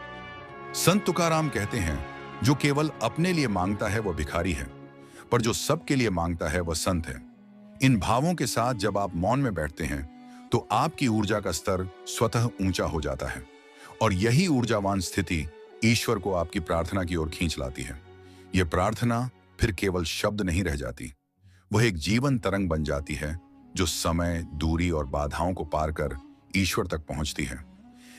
संत तुकाराम कहते हैं, जो केवल अपने लिए मांगता है वह भिखारी है, पर जो सबके लिए मांगता है वह संत है। इन भावों के साथ जब आप मौन में बैठते हैं तो आपकी ऊर्जा का स्तर स्वतः ऊंचा हो जाता है और यही ऊर्जावान स्थिति ईश्वर को आपकी प्रार्थना की ओर खींच लाती है। यह प्रार्थना फिर केवल शब्द नहीं रह जाती, वह एक जीवन तरंग बन जाती है जो समय, दूरी और बाधाओं को पार कर ईश्वर तक पहुंचती है।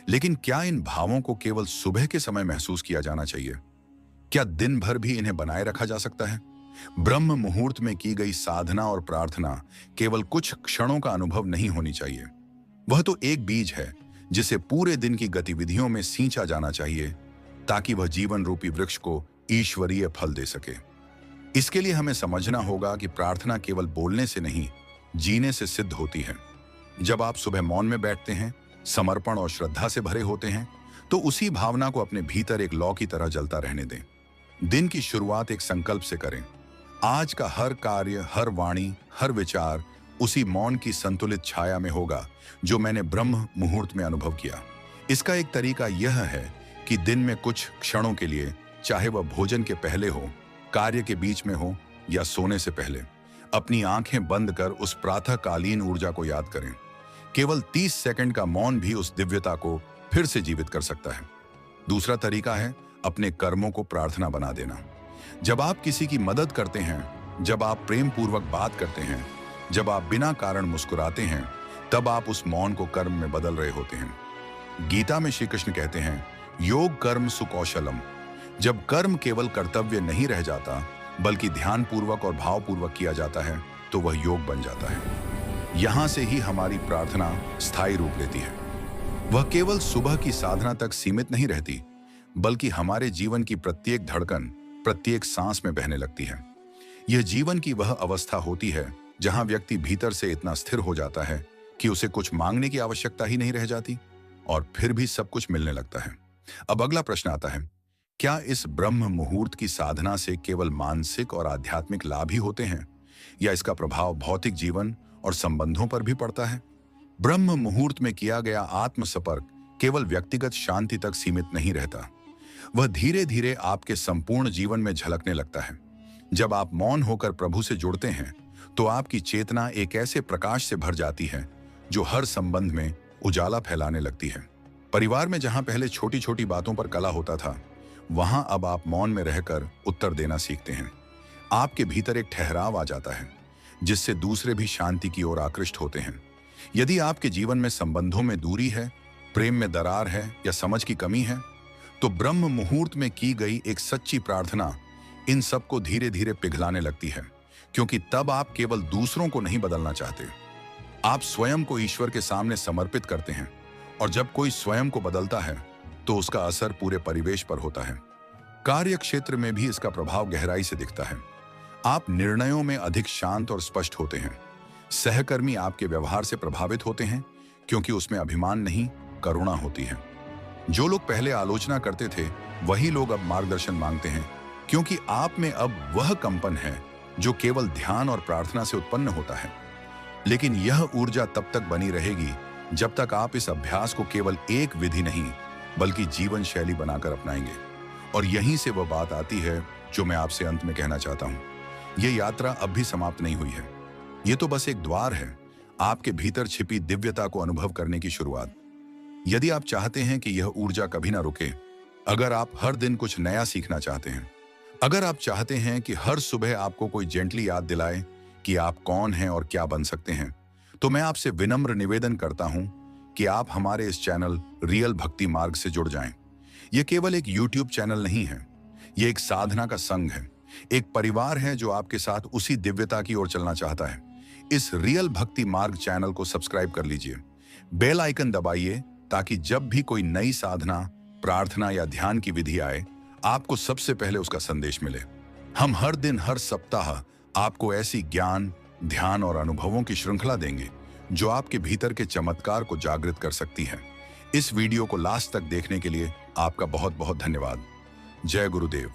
लेकिन क्या इन भावों को केवल सुबह के समय महसूस किया जाना चाहिए? क्या दिन भर भी इन्हें बनाए रखा जा सकता है? ब्रह्म मुहूर्त में की गई साधना और प्रार्थना केवल कुछ क्षणों का अनुभव नहीं होनी चाहिए। वह तो एक बीज है जिसे पूरे दिन की गतिविधियों में सींचा जाना चाहिए ताकि वह जीवन रूपी वृक्ष को ईश्वरीय फल दे सके। इसके लिए हमें समझना होगा कि प्रार्थना केवल बोलने से नहीं, जीने से सिद्ध होती है। जब आप सुबह मौन में बैठते हैं, समर्पण और श्रद्धा से भरे होते हैं, तो उसी भावना को अपने भीतर एक लौ की तरह जलता रहने दें। दिन की शुरुआत एक संकल्प से करें। आज का हर कार्य, हर वाणी, हर विचार उसी मौन की संतुलित छाया में होगा जो मैंने ब्रह्म मुहूर्त में अनुभव किया। इसका एक तरीका यह है कि दिन में कुछ क्षणों के लिए, चाहे वह भोजन के पहले हो, कार्य के बीच में हो या सोने से पहले, अपनी आंखें बंद कर उस प्रातःकालीन ऊर्जा को याद करें। केवल 30 सेकंड का मौन भी उस दिव्यता को फिर से जीवित कर सकता है। दूसरा तरीका है अपने कर्मों को प्रार्थना बना देना। जब आप किसी की मदद करते हैं, जब आप प्रेम पूर्वक बात करते हैं, जब आप बिना कारण मुस्कुराते हैं, तब आप उस मौन को कर्म में बदल रहे होते हैं। गीता में श्री कृष्ण कहते हैं, योग कर्म सुकौशलम। जब कर्म केवल कर्तव्य नहीं रह जाता बल्कि ध्यान पूर्वक और भाव पूर्वक किया जाता है, तो वह योग बन जाता है। यहां से ही हमारी प्रार्थना स्थायी रूप लेती है। वह केवल सुबह की साधना तक सीमित नहीं रहती, बल्कि हमारे जीवन की प्रत्येक धड़कन, प्रत्येक सांस में बहने लगती है। यह जीवन की वह अवस्था होती है जहां व्यक्ति भीतर से इतना स्थिर हो जाता है कि उसे कुछ मांगने की आवश्यकता ही नहीं रह जाती और फिर भी सब कुछ मिलने लगता है। अब अगला प्रश्न आता है, क्या इस ब्रह्म मुहूर्त की साधना से केवल मानसिक और आध्यात्मिक लाभ ही होते हैं, या इसका प्रभाव भौतिक जीवन और संबंधों पर भी पड़ता है? ब्रह्म मुहूर्त में किया गया आत्मसंपर्क केवल व्यक्तिगत शांति तक सीमित नहीं रहता, वह धीरे धीरे आपके संपूर्ण जीवन में झलकने लगता है। जब आप मौन होकर प्रभु से जुड़ते हैं तो आपकी चेतना एक ऐसे प्रकाश से भर जाती है जो हर संबंध में उजाला फैलाने लगती है। परिवार में जहां पहले छोटी छोटी बातों पर कला होता था, वहां अब आप मौन में रहकर उत्तर देना सीखते हैं। आपके भीतर एक ठहराव आ जाता है जिससे दूसरे भी शांति की ओर आकृष्ट होते हैं। यदि आपके जीवन में संबंधों में दूरी है, प्रेम में दरार है या समझ की कमी है, तो ब्रह्म मुहूर्त में की गई एक सच्ची प्रार्थना इन सबको धीरे धीरे पिघलाने लगती है, क्योंकि तब आप केवल दूसरों को नहीं बदलना चाहते, आप स्वयं को ईश्वर के सामने समर्पित करते हैं। और जब कोई स्वयं को बदलता है तो उसका असर पूरे परिवेश पर होता है। कार्य क्षेत्र में भी इसका प्रभाव गहराई से दिखता है। आप निर्णयों में अधिक शांत और स्पष्ट होते हैं। सहकर्मी आपके व्यवहार से प्रभावित होते हैं, क्योंकि उसमें अभिमान नहीं, करुणा होती है। जो लोग पहले आलोचना करते थे, वही लोग अब मार्गदर्शन मांगते हैं, क्योंकि आप में अब वह कंपन है जो केवल ध्यान और प्रार्थना से उत्पन्न होता है। लेकिन यह ऊर्जा तब तक बनी रहेगी जब तक आप इस अभ्यास को केवल एक विधि नहीं, बल्कि जीवन शैली बनाकर अपनाएंगे। और यहीं से वह बात आती है जो मैं आपसे अंत में कहना चाहता हूं। यह यात्रा अब भी समाप्त नहीं हुई है। यह तो बस एक द्वार है, आपके भीतर छिपी दिव्यता को अनुभव करने की शुरुआत। यदि आप चाहते हैं कि यह ऊर्जा कभी ना रुके, अगर आप हर दिन कुछ नया सीखना चाहते हैं, अगर आप चाहते हैं कि हर सुबह आपको कोई जेंटली याद दिलाए कि आप कौन हैं और क्या बन सकते हैं, तो मैं आपसे विनम्र निवेदन करता हूं कि आप हमारे इस चैनल रियल भक्ति मार्ग से जुड़ जाएं। यह केवल एक यूट्यूब चैनल नहीं है, यह एक साधना का संघ है, एक परिवार है जो आपके साथ उसी दिव्यता की ओर चलना चाहता है। इस रियल भक्ति मार्ग चैनल को सब्सक्राइब कर लीजिए, बेल आइकन दबाइए, ताकि जब भी कोई नई साधना, प्रार्थना या ध्यान की विधि आए, आपको सबसे पहले उसका संदेश मिले। हम हर दिन, हर सप्ताह आपको ऐसी ज्ञान, ध्यान और अनुभवों की श्रृंखला देंगे जो आपके भीतर के चमत्कार को जागृत कर सकती है। इस वीडियो को लास्ट तक देखने के लिए आपका बहुत बहुत धन्यवाद। जय गुरुदेव।